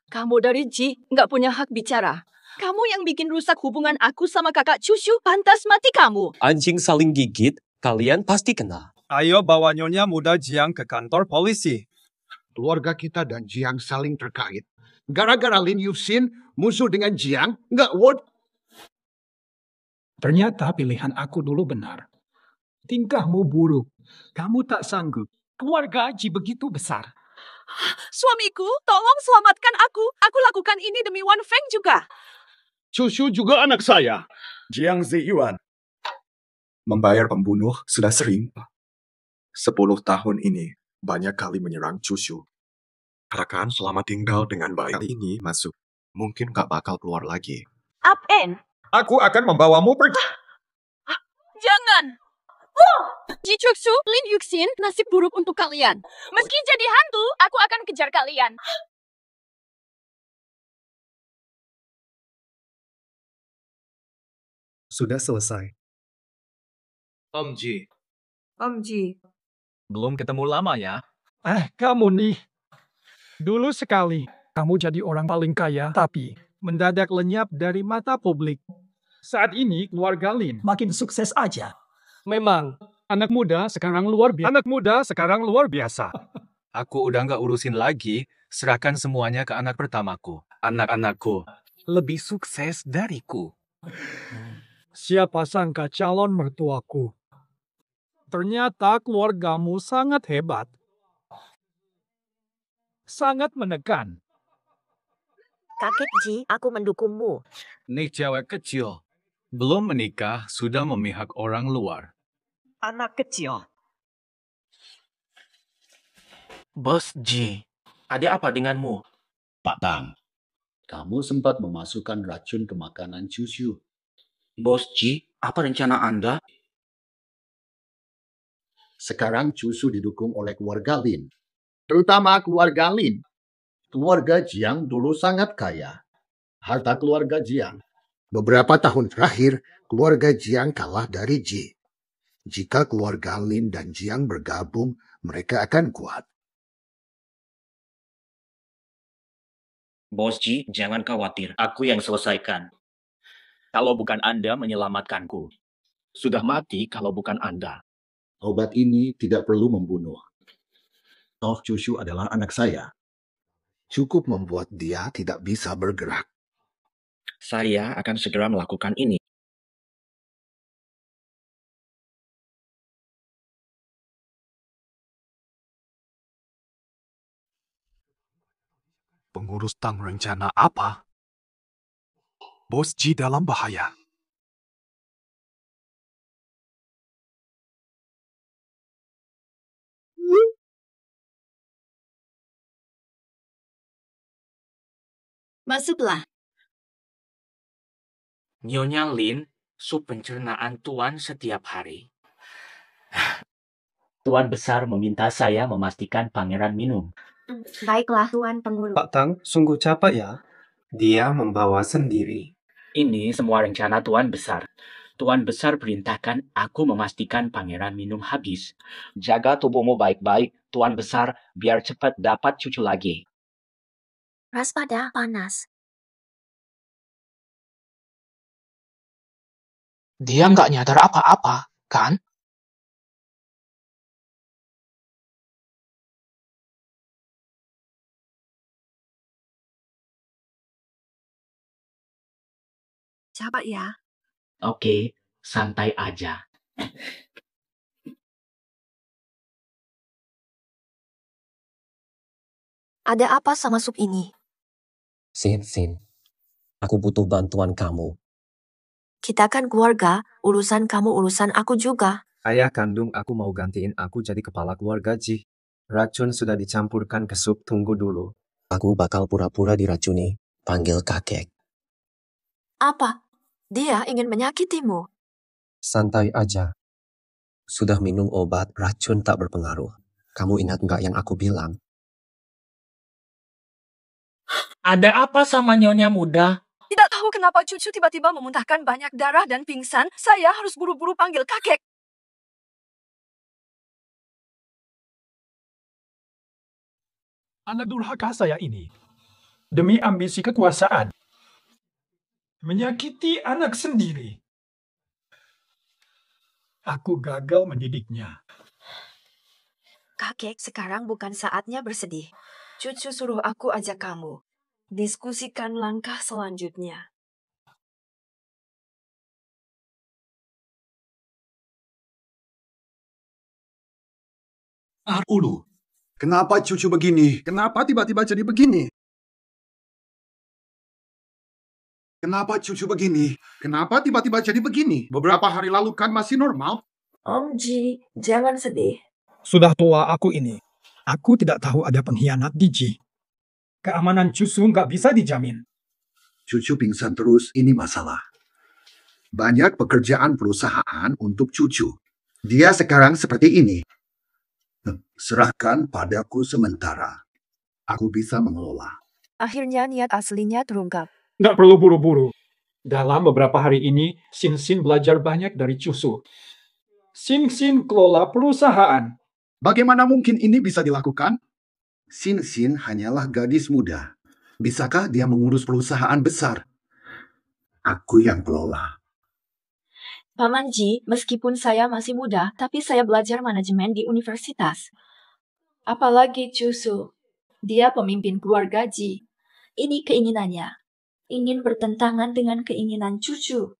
Kamu dari Ji nggak punya hak bicara. Kamu yang bikin rusak hubungan aku sama kakak cucu, pantas mati kamu. Anjing saling gigit, kalian pasti kena. Ayo bawa Nyonya Muda Jiang ke kantor polisi. Keluarga kita dan Jiang saling terkait. Gara-gara Lin Yuxin musuh dengan Jiang, nggak worth. Ternyata pilihan aku dulu benar. Tingkahmu buruk. Kamu tak sanggup. Keluarga Ji begitu besar. Suamiku, tolong selamatkan aku. Aku lakukan ini demi Wan Feng juga. Cucu juga anak saya. Jiang Ziyuan. Membayar pembunuh sudah sering. 10 tahun ini banyak kali menyerang cucu. Harapkan selama tinggal dengan baik kali ini masuk. Mungkin gak bakal keluar lagi. Apen. Aku akan membawamu pergi. Jangan! Ji Chuksu, Lin Yuxin, nasib buruk untuk kalian. Meski jadi hantu, aku akan kejar kalian. Sudah selesai. Om Ji. Om Ji. Belum ketemu lama ya. Kamu nih. Dulu sekali, kamu jadi orang paling kaya, tapi mendadak lenyap dari mata publik. Saat ini, keluarga Lin makin sukses aja. Memang, anak muda sekarang luar biasa. Aku udah nggak urusin lagi. Serahkan semuanya ke anak pertamaku. Anak-anakku lebih sukses dariku. Siapa sangka calon mertuaku. Ternyata keluargamu sangat hebat. Sangat menekan. Kakek Ji, aku mendukungmu. Nih cewek kecil. Belum menikah, sudah memihak orang luar. Anak kecil. Bos Ji, ada apa denganmu? Pak Tang, kamu sempat memasukkan racun ke makanan cucu. Bos Ji, apa rencana Anda? Sekarang cucu didukung oleh keluarga Lin. Terutama keluarga Lin. Keluarga Jiang dulu sangat kaya. Harta keluarga Jiang. Beberapa tahun terakhir, keluarga Jiang kalah dari Ji. Jika keluarga Lin dan Jiang bergabung, mereka akan kuat. Bos Ji, jangan khawatir. Aku yang selesaikan. Kalau bukan Anda menyelamatkanku. Sudah mati kalau bukan Anda. Obat ini tidak perlu membunuh. Toh Cucu adalah anak saya. Cukup membuat dia tidak bisa bergerak. Saya akan segera melakukan ini. Pengurus Tang rencana apa? Bos Ji dalam bahaya. Masuklah. Nyonya Lin, sup pencernaan Tuan setiap hari. Tuan Besar meminta saya memastikan pangeran minum. Baiklah, Tuan Pengurus. Pak Tang, sungguh capek ya. Dia membawa sendiri. Ini semua rencana Tuan Besar. Tuan Besar perintahkan aku memastikan pangeran minum habis. Jaga tubuhmu baik-baik, Tuan Besar, biar cepat dapat cucu lagi. Waspada, panas. Dia nggak nyadar apa-apa, kan? Coba ya. Oke, santai aja. Ada apa sama sup ini? Sin, aku butuh bantuan kamu. Kita kan keluarga, urusan kamu urusan aku juga. Ayah kandung aku mau gantiin aku jadi kepala keluarga Ji. Racun sudah dicampurkan ke sup, tunggu dulu. Aku bakal pura-pura diracuni. Panggil kakek. Apa? Dia ingin menyakitimu. Santai aja. Sudah minum obat, racun tak berpengaruh. Kamu ingat nggak yang aku bilang? Ada apa sama Nyonya Muda? Tidak tahu kenapa cucu tiba-tiba memuntahkan banyak darah dan pingsan. Saya harus buru-buru panggil kakek. Anak durhaka saya ini, demi ambisi kekuasaan, menyakiti anak sendiri. Aku gagal mendidiknya. Kakek, sekarang bukan saatnya bersedih. Cucu suruh aku ajak kamu. Diskusikan langkah selanjutnya. Ulu, kenapa Cucu begini? Kenapa tiba-tiba jadi begini? Kenapa Cucu begini? Kenapa tiba-tiba jadi begini? Beberapa hari lalu kan masih normal. Om Ji, jangan sedih. Sudah tua aku ini. Aku tidak tahu ada pengkhianat di Ji. Keamanan Cucu nggak bisa dijamin. Cucu pingsan terus, ini masalah. Banyak pekerjaan perusahaan untuk Cucu. Dia sekarang seperti ini. Serahkan padaku sementara. Aku bisa mengelola. Akhirnya niat aslinya terungkap. Nggak perlu buru-buru. Dalam beberapa hari ini, Sin belajar banyak dari Cucu. Sin kelola perusahaan. Bagaimana mungkin ini bisa dilakukan? Sin hanyalah gadis muda. Bisakah dia mengurus perusahaan besar? Aku yang kelola. Paman Ji, meskipun saya masih muda, tapi saya belajar manajemen di universitas. Apalagi Cucu. Dia pemimpin keluarga Ji. Ini keinginannya. Ingin bertentangan dengan keinginan Cucu.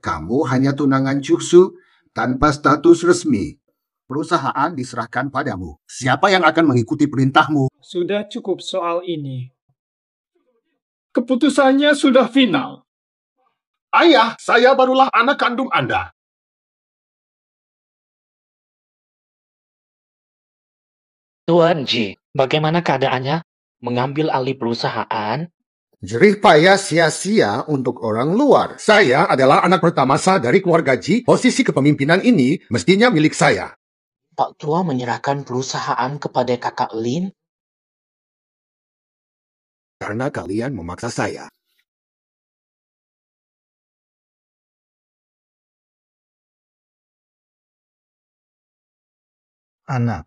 Kamu hanya tunangan Cucu tanpa status resmi. Perusahaan diserahkan padamu. Siapa yang akan mengikuti perintahmu? Sudah cukup soal ini. Keputusannya sudah final. Ayah, saya barulah anak kandung Anda. Tuan Ji, bagaimana keadaannya? Mengambil alih perusahaan? Jerih payah sia-sia untuk orang luar. Saya adalah anak pertama dari keluarga Ji. Posisi kepemimpinan ini mestinya milik saya. Pak Tua menyerahkan perusahaan kepada kakak Lin? Karena kalian memaksa saya. Anak,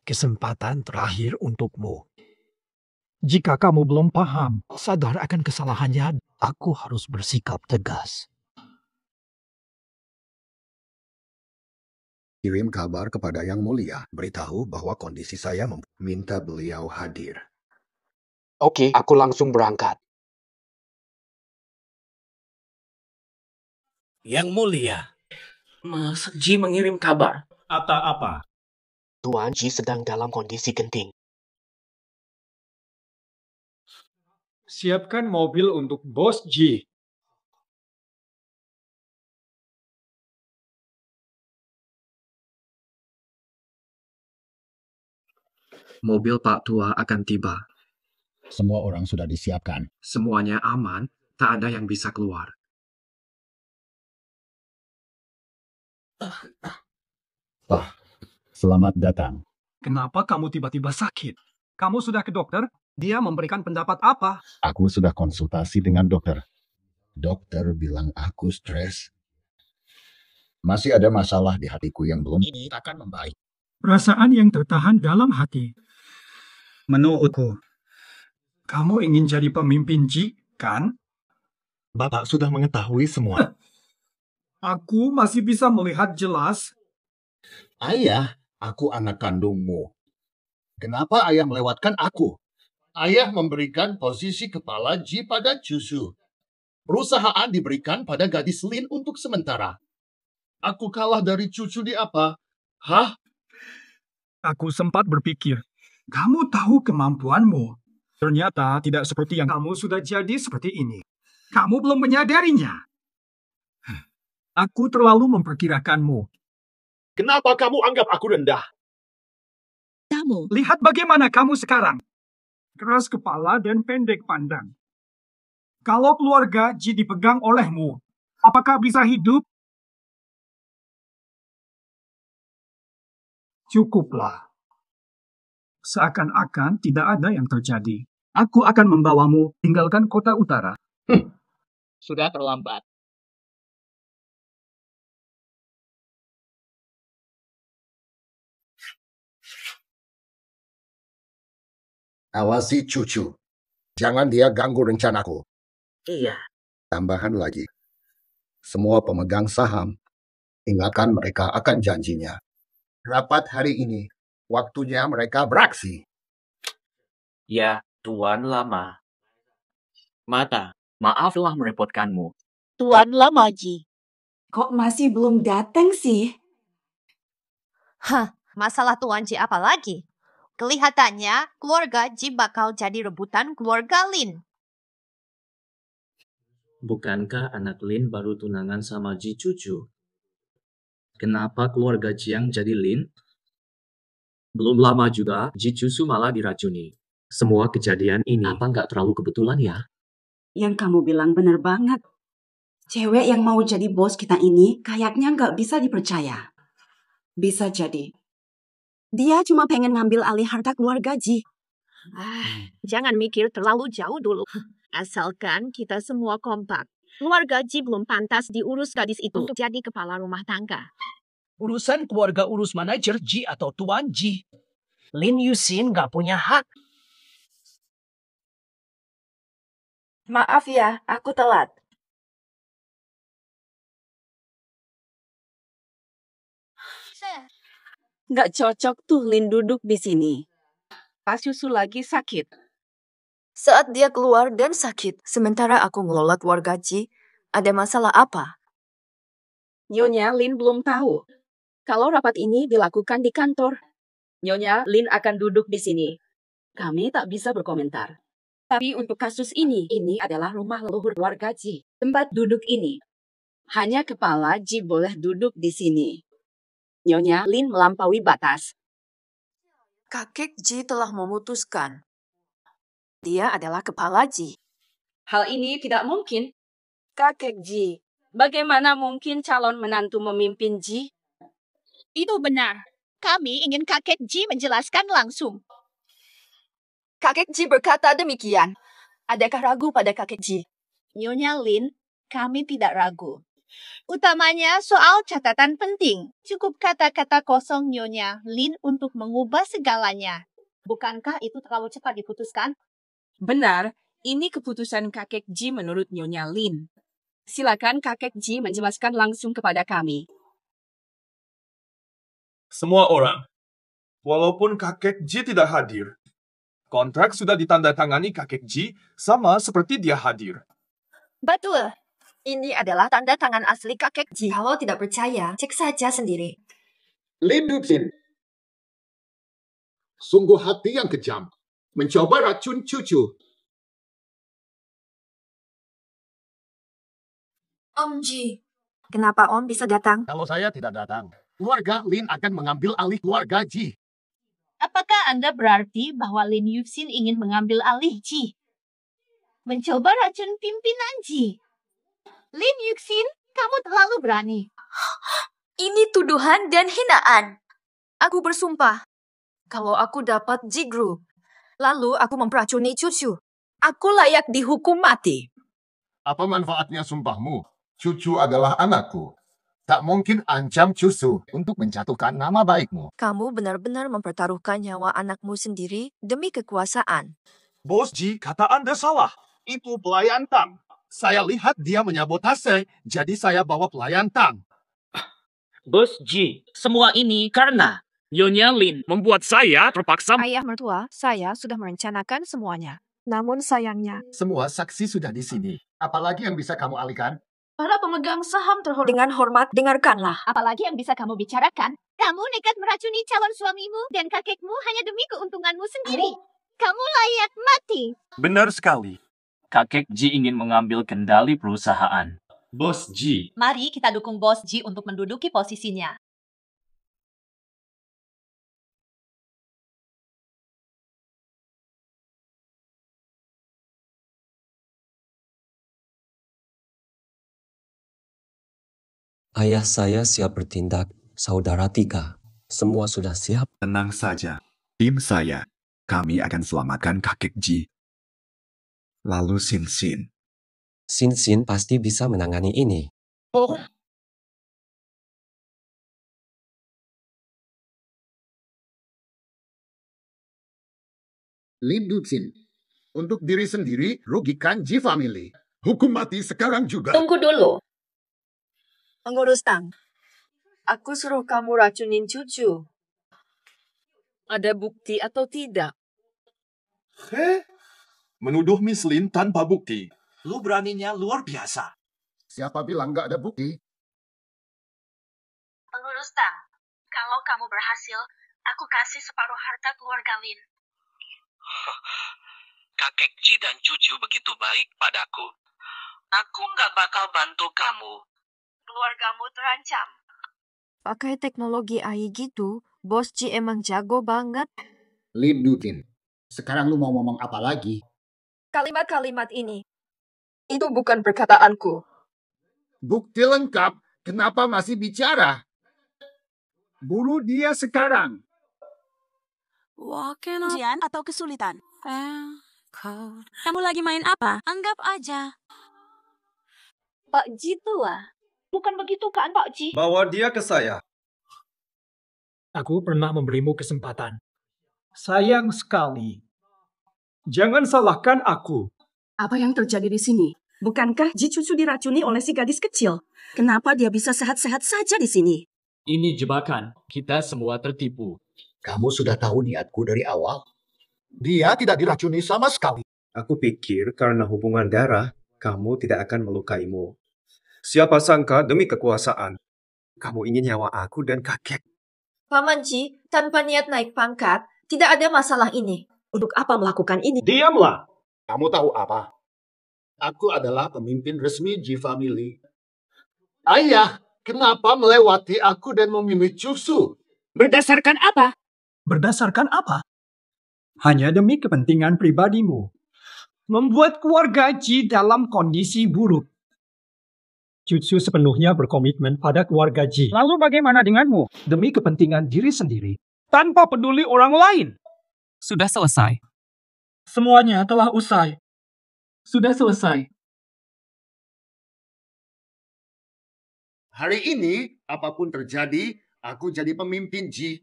kesempatan terakhir untukmu. Jika kamu belum paham, sadar akan kesalahannya, aku harus bersikap tegas. Kirim kabar kepada Yang Mulia. Beritahu bahwa kondisi saya minta beliau hadir. Oke, aku langsung berangkat. Yang Mulia. Mas Ji mengirim kabar. Apa? Tuan Ji sedang dalam kondisi genting. Siapkan mobil untuk Bos Ji. Mobil Pak Tua akan tiba. Semua orang sudah disiapkan. Semuanya aman, tak ada yang bisa keluar. Selamat datang. Kenapa kamu tiba-tiba sakit? Kamu sudah ke dokter? Dia memberikan pendapat apa? Aku sudah konsultasi dengan dokter. Dokter bilang aku stres. Masih ada masalah di hatiku yang belum ini akan membaik. Perasaan yang tertahan dalam hati. Menurutku, kamu ingin jadi pemimpin Ji, kan? Bapak sudah mengetahui semua. Aku masih bisa melihat jelas. Ayah, aku anak kandungmu. Kenapa ayah melewatkan aku? Ayah memberikan posisi kepala Ji pada Cusu. Perusahaan diberikan pada gadis Lin untuk sementara. Aku kalah dari cucu di apa? Hah? Aku sempat berpikir, kamu tahu kemampuanmu. Ternyata tidak seperti yang kamu sudah jadi seperti ini. Kamu belum menyadarinya. Aku terlalu memperkirakanmu. Kenapa kamu anggap aku rendah? Kamu, lihat bagaimana kamu sekarang. Keras kepala dan pendek pandang. Kalau keluarga Ji dipegang olehmu, apakah bisa hidup? Cukuplah. Seakan-akan tidak ada yang terjadi. Aku akan membawamu tinggalkan kota utara. Sudah terlambat. Awasi cucu. Jangan dia ganggu rencanaku. Iya. Tambahan lagi. Semua pemegang saham, ingatkan mereka akan janjinya. Rapat hari ini, waktunya mereka beraksi. Ya, Tuan Lama. Mata, maaf telah merepotkanmu. Tuan Lama Ji. Kok masih belum datang sih? Hah, masalah Tuan Ji apa lagi? Kelihatannya keluarga Ji bakal jadi rebutan keluarga Lin. Bukankah anak Lin baru tunangan sama Ji Cucu? Kenapa keluarga Jiang jadi Lin? Belum lama juga, Ji Cucu malah diracuni. Semua kejadian ini apa nggak terlalu kebetulan ya? Yang kamu bilang benar banget. Cewek yang mau jadi bos kita ini kayaknya nggak bisa dipercaya. Bisa jadi. Dia cuma pengen ngambil alih harta keluarga Ji. Jangan mikir terlalu jauh dulu. Asalkan kita semua kompak. Keluarga Ji belum pantas diurus gadis itu untuk jadi kepala rumah tangga. Urusan keluarga urus manajer Ji atau Tuan Ji. Lin Yusin gak punya hak. Maaf ya, aku telat. Nggak cocok tuh Lin duduk di sini. Pas Yusu lagi sakit. Saat dia keluar dan sakit, sementara aku ngelola keluarga Ji, ada masalah apa? Nyonya Lin belum tahu kalau rapat ini dilakukan di kantor. Nyonya Lin akan duduk di sini. Kami tak bisa berkomentar. Tapi untuk kasus ini adalah rumah leluhur keluarga Ji. Tempat duduk ini. Hanya kepala Ji boleh duduk di sini. Nyonya Lin melampaui batas. Kakek Ji telah memutuskan. Dia adalah kepala Ji. Hal ini tidak mungkin. Kakek Ji, bagaimana mungkin calon menantu memimpin Ji? Itu benar. Kami ingin kakek Ji menjelaskan langsung. Kakek Ji berkata demikian. Adakah ragu pada kakek Ji? Nyonya Lin, kami tidak ragu. Utamanya soal catatan penting. Cukup kata-kata kosong Nyonya Lin untuk mengubah segalanya. Bukankah itu terlalu cepat diputuskan? Benar, ini keputusan kakek Ji menurut Nyonya Lin. Silakan kakek Ji menjelaskan langsung kepada kami. Semua orang, walaupun kakek Ji tidak hadir, kontrak sudah ditandatangani kakek Ji sama seperti dia hadir. Betul. Ini adalah tanda tangan asli kakek Ji. Kalau tidak percaya, cek saja sendiri. Lin Duxin. Sungguh hati yang kejam. Mencoba racun cucu. Om Ji, kenapa Om bisa datang? Kalau saya tidak datang, keluarga Lin akan mengambil alih keluarga Ji. Apakah Anda berarti bahwa Lin Yuxin ingin mengambil alih Ji? Mencoba racun pimpinan Ji? Lin Yuxin, kamu terlalu berani. Ini tuduhan dan hinaan. Aku bersumpah, kalau aku dapat Ji Group, lalu aku memperacuni cucu, aku layak dihukum mati. Apa manfaatnya sumpahmu? Cucu adalah anakku. Tak mungkin ancam cucu untuk menjatuhkan nama baikmu. Kamu benar-benar mempertaruhkan nyawa anakmu sendiri demi kekuasaan. Bos Ji, kata Anda salah. Itu pelayan Tang. Saya lihat dia menyabotase, jadi saya bawa pelayan Tang. Bos Ji, semua ini karena Nyonya Lin membuat saya terpaksa. Ayah mertua, saya sudah merencanakan semuanya. Namun sayangnya, Semua saksi sudah di sini. Apalagi yang bisa kamu alihkan? para pemegang saham terhormat. Dengan hormat, dengarkanlah. Apalagi yang bisa kamu bicarakan? Kamu nekat meracuni calon suamimu dan kakekmu hanya demi keuntunganmu sendiri. Kamu layak mati. Benar sekali. Kakek Ji ingin mengambil kendali perusahaan. Bos Ji. Mari kita dukung Bos Ji untuk menduduki posisinya. Ayah saya siap bertindak, saudara Tika. Semua sudah siap. Tenang saja, tim saya. Kami akan selamatkan kakek Ji. Lalu Sin. Sin pasti bisa menangani ini. Oh. Lin Duxin. Untuk diri sendiri, rugikan Ji Family. Hukum mati sekarang juga. Tunggu dulu. Pengurus Tang, aku suruh kamu racunin cucu. Ada bukti atau tidak? Menuduh Miss Lin tanpa bukti. Lu beraninya luar biasa. Siapa bilang nggak ada bukti? Pengurus Tang, kalau kamu berhasil, aku kasih separuh harta keluarga Lin. Kakek Ji dan cucu begitu baik padaku. Aku nggak bakal bantu kamu. Keluargamu terancam. Pakai teknologi AI gitu, Bos Ji emang jago banget. Lin Duxin. Sekarang lu mau ngomong apa lagi? Kalimat-kalimat ini, itu bukan perkataanku. Bukti lengkap. Kenapa masih bicara? Bunuh dia sekarang. Ujian atau kesulitan? Kamu lagi main apa? Anggap aja. Pak Ji tua. Bukan begitu kan, Pak Ji? Bawa dia ke saya. Aku pernah memberimu kesempatan. Sayang sekali. Jangan salahkan aku. Apa yang terjadi di sini? Bukankah Ji Cucu diracuni oleh si gadis kecil? Kenapa dia bisa sehat-sehat saja di sini? Ini jebakan. Kita semua tertipu. Kamu sudah tahu niatku dari awal. Dia tidak diracuni sama sekali. Aku pikir karena hubungan darah, kamu tidak akan melukaimu. Siapa sangka demi kekuasaan, kamu ingin nyawa aku dan kakek. Paman Ji, tanpa niat naik pangkat, tidak ada masalah ini. Untuk apa melakukan ini? Diamlah. Kamu tahu apa? Aku adalah pemimpin resmi Ji Family. Ayah, kenapa melewati aku dan memilih cucu? Berdasarkan apa? Berdasarkan apa? Hanya demi kepentingan pribadimu. Membuat keluarga Ji dalam kondisi buruk. Cucu sepenuhnya berkomitmen pada keluarga Ji. Lalu bagaimana denganmu? Demi kepentingan diri sendiri. Tanpa peduli orang lain. Sudah selesai. Semuanya telah usai. Sudah selesai. Hari ini, apapun terjadi, aku jadi pemimpin Ji.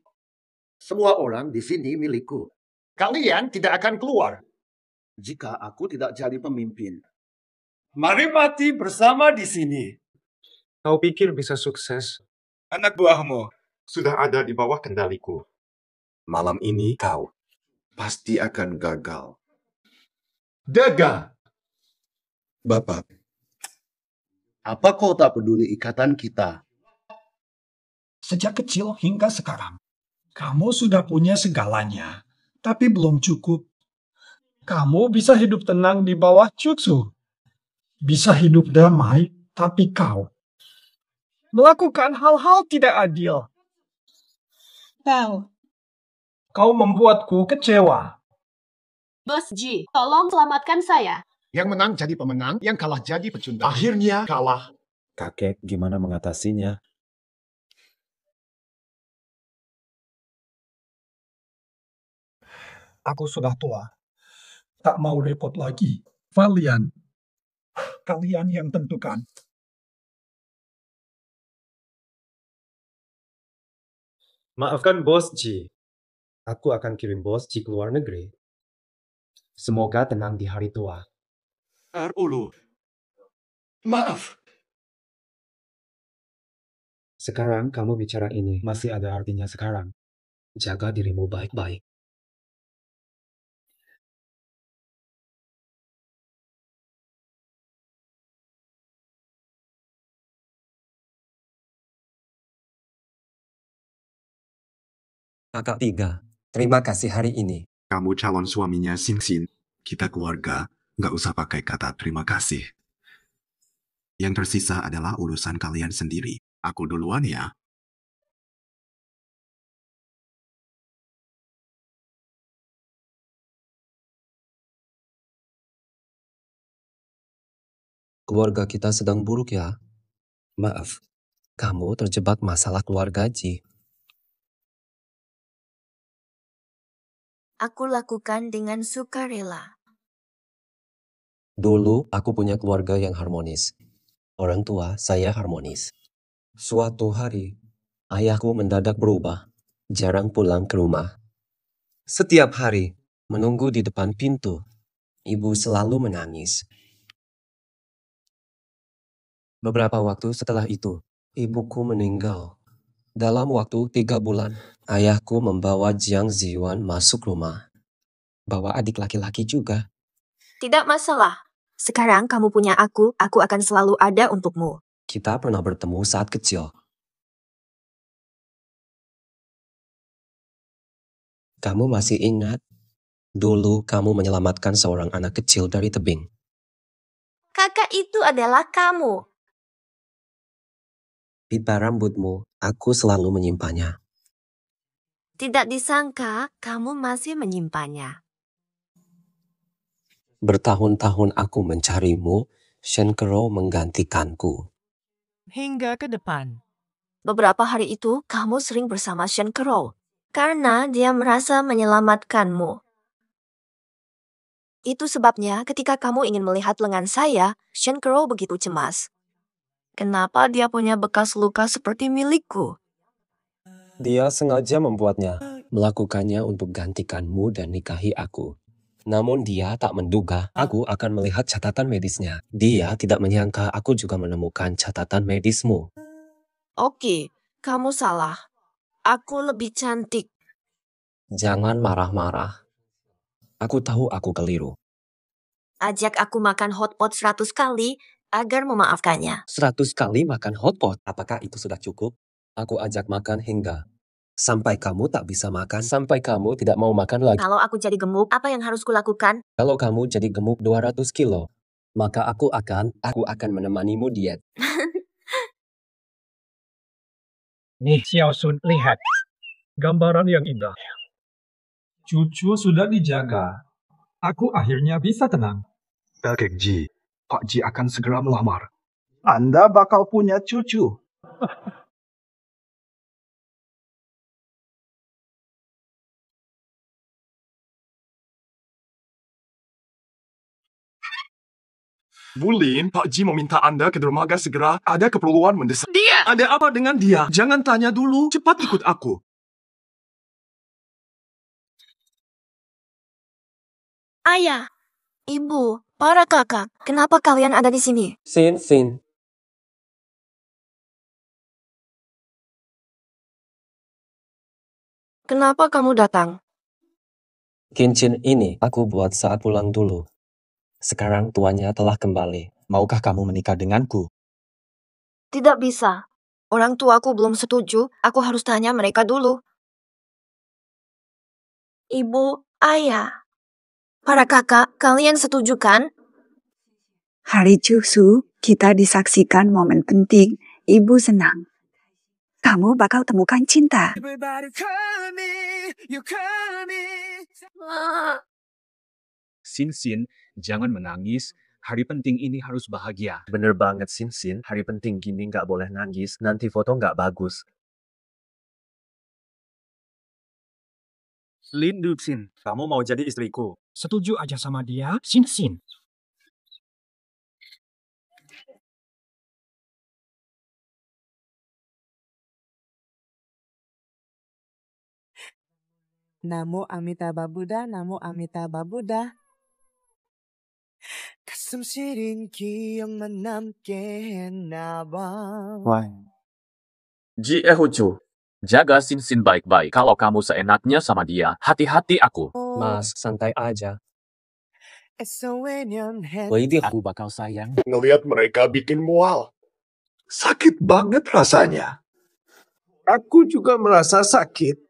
Semua orang di sini milikku. Kalian tidak akan keluar jika aku tidak jadi pemimpin. Mari mati bersama di sini. Kau pikir bisa sukses? Anak buahmu, sudah ada di bawah kendaliku. Malam ini kau pasti akan gagal. Gagal! Bapak, apa kau tak peduli ikatan kita? Sejak kecil hingga sekarang, kamu sudah punya segalanya, tapi belum cukup. Kamu bisa hidup tenang di bawah Cucu. Bisa hidup damai, tapi kau melakukan hal-hal tidak adil. Kau membuatku kecewa. Bos Ji, tolong selamatkan saya. Yang menang jadi pemenang, yang kalah jadi pecundang. Akhirnya kalah. Kakek gimana mengatasinya? Aku sudah tua. Tak mau repot lagi. Kalian yang tentukan. Maafkan Bos Ji. Aku akan kirim Bos Ji ke luar negeri. Semoga tenang di hari tua. Ulu. Maaf. Sekarang kamu bicara ini masih ada artinya sekarang. Jaga dirimu baik-baik. Kakak 3, terima kasih hari ini. Kamu calon suaminya Sinsin. Kita keluarga, nggak usah pakai kata terima kasih. Yang tersisa adalah urusan kalian sendiri. Aku duluan ya. Keluarga kita sedang buruk ya. Maaf, kamu terjebak masalah keluarga Ji. Aku lakukan dengan sukarela. Dulu aku punya keluarga yang harmonis. Orang tua saya harmonis. Suatu hari, ayahku mendadak berubah. Jarang pulang ke rumah. Setiap hari, menunggu di depan pintu. Ibu selalu menangis. Beberapa waktu setelah itu, ibuku meninggal. Dalam waktu 3 bulan, ayahku membawa Jiang Ziwan masuk rumah. Bawa adik laki-laki juga. Tidak masalah. Sekarang kamu punya aku akan selalu ada untukmu. Kita pernah bertemu saat kecil. Kamu masih ingat? Dulu kamu menyelamatkan seorang anak kecil dari tebing. Kakak itu adalah kamu. Pita rambutmu, aku selalu menyimpannya. Tidak disangka kamu masih menyimpannya. Bertahun-tahun aku mencarimu, Shenkero menggantikanku. Hingga ke depan. Beberapa hari itu kamu sering bersama Shenkero karena dia merasa menyelamatkanmu. Itu sebabnya ketika kamu ingin melihat lengan saya, Shenkero begitu cemas. Kenapa dia punya bekas luka seperti milikku? Dia sengaja membuatnya, melakukannya untuk gantikanmu dan nikahi aku. Namun dia tak menduga aku akan melihat catatan medisnya. Dia tidak menyangka aku juga menemukan catatan medismu. Oke, kamu salah. Aku lebih cantik. Jangan marah-marah. Aku tahu aku keliru. Ajak aku makan hotpot 100 kali agar memaafkannya. 100 kali makan hotpot. Apakah itu sudah cukup? Aku ajak makan hingga sampai kamu tak bisa makan, sampai kamu tidak mau makan lagi. Kalau aku jadi gemuk, apa yang harus kulakukan? Kalau kamu jadi gemuk 200 kilo, maka aku akan menemanimu diet. Nih, Xiaosun, lihat. Gambaran yang indah. Cucu sudah dijaga. Aku akhirnya bisa tenang. Kakek Ji, Pak Ji akan segera melamar. Anda bakal punya cucu. Bulin, Pak Ji meminta Anda ke dermaga segera. Ada keperluan mendesak. Dia! Ada apa dengan dia? Jangan tanya dulu. Cepat ikut aku. Ayah, ibu, para kakak, kenapa kalian ada di sini? Sin. Kenapa kamu datang? Cincin ini aku buat saat pulang dulu. Sekarang tuannya telah kembali. Maukah kamu menikah denganku? Tidak bisa. Orang tuaku belum setuju, aku harus tanya mereka dulu. Ibu, ayah. Para kakak, kalian setuju kan? Hari Cusu, kita disaksikan momen penting. Ibu senang. Kamu bakal temukan cinta. Sinsin, jangan menangis. Hari penting ini harus bahagia. Bener banget, Sinsin. Hari penting gini nggak boleh nangis. Nanti foto nggak bagus. Lin Duxin, kamu mau jadi istriku? Setuju aja sama dia, Sinsin. Namo Amitabha Buddha, Namo Amitabha Buddha. 가슴 시린 기억만 남게 했나봐. Why? Ji Ehucu, jaga Sinsin baik-baik. Kalau kamu seenaknya sama dia, hati-hati aku. Mas, santai aja. Wait, Aku bakal sayang. Ngelihat mereka bikin mual. Sakit banget rasanya. Aku juga merasa sakit.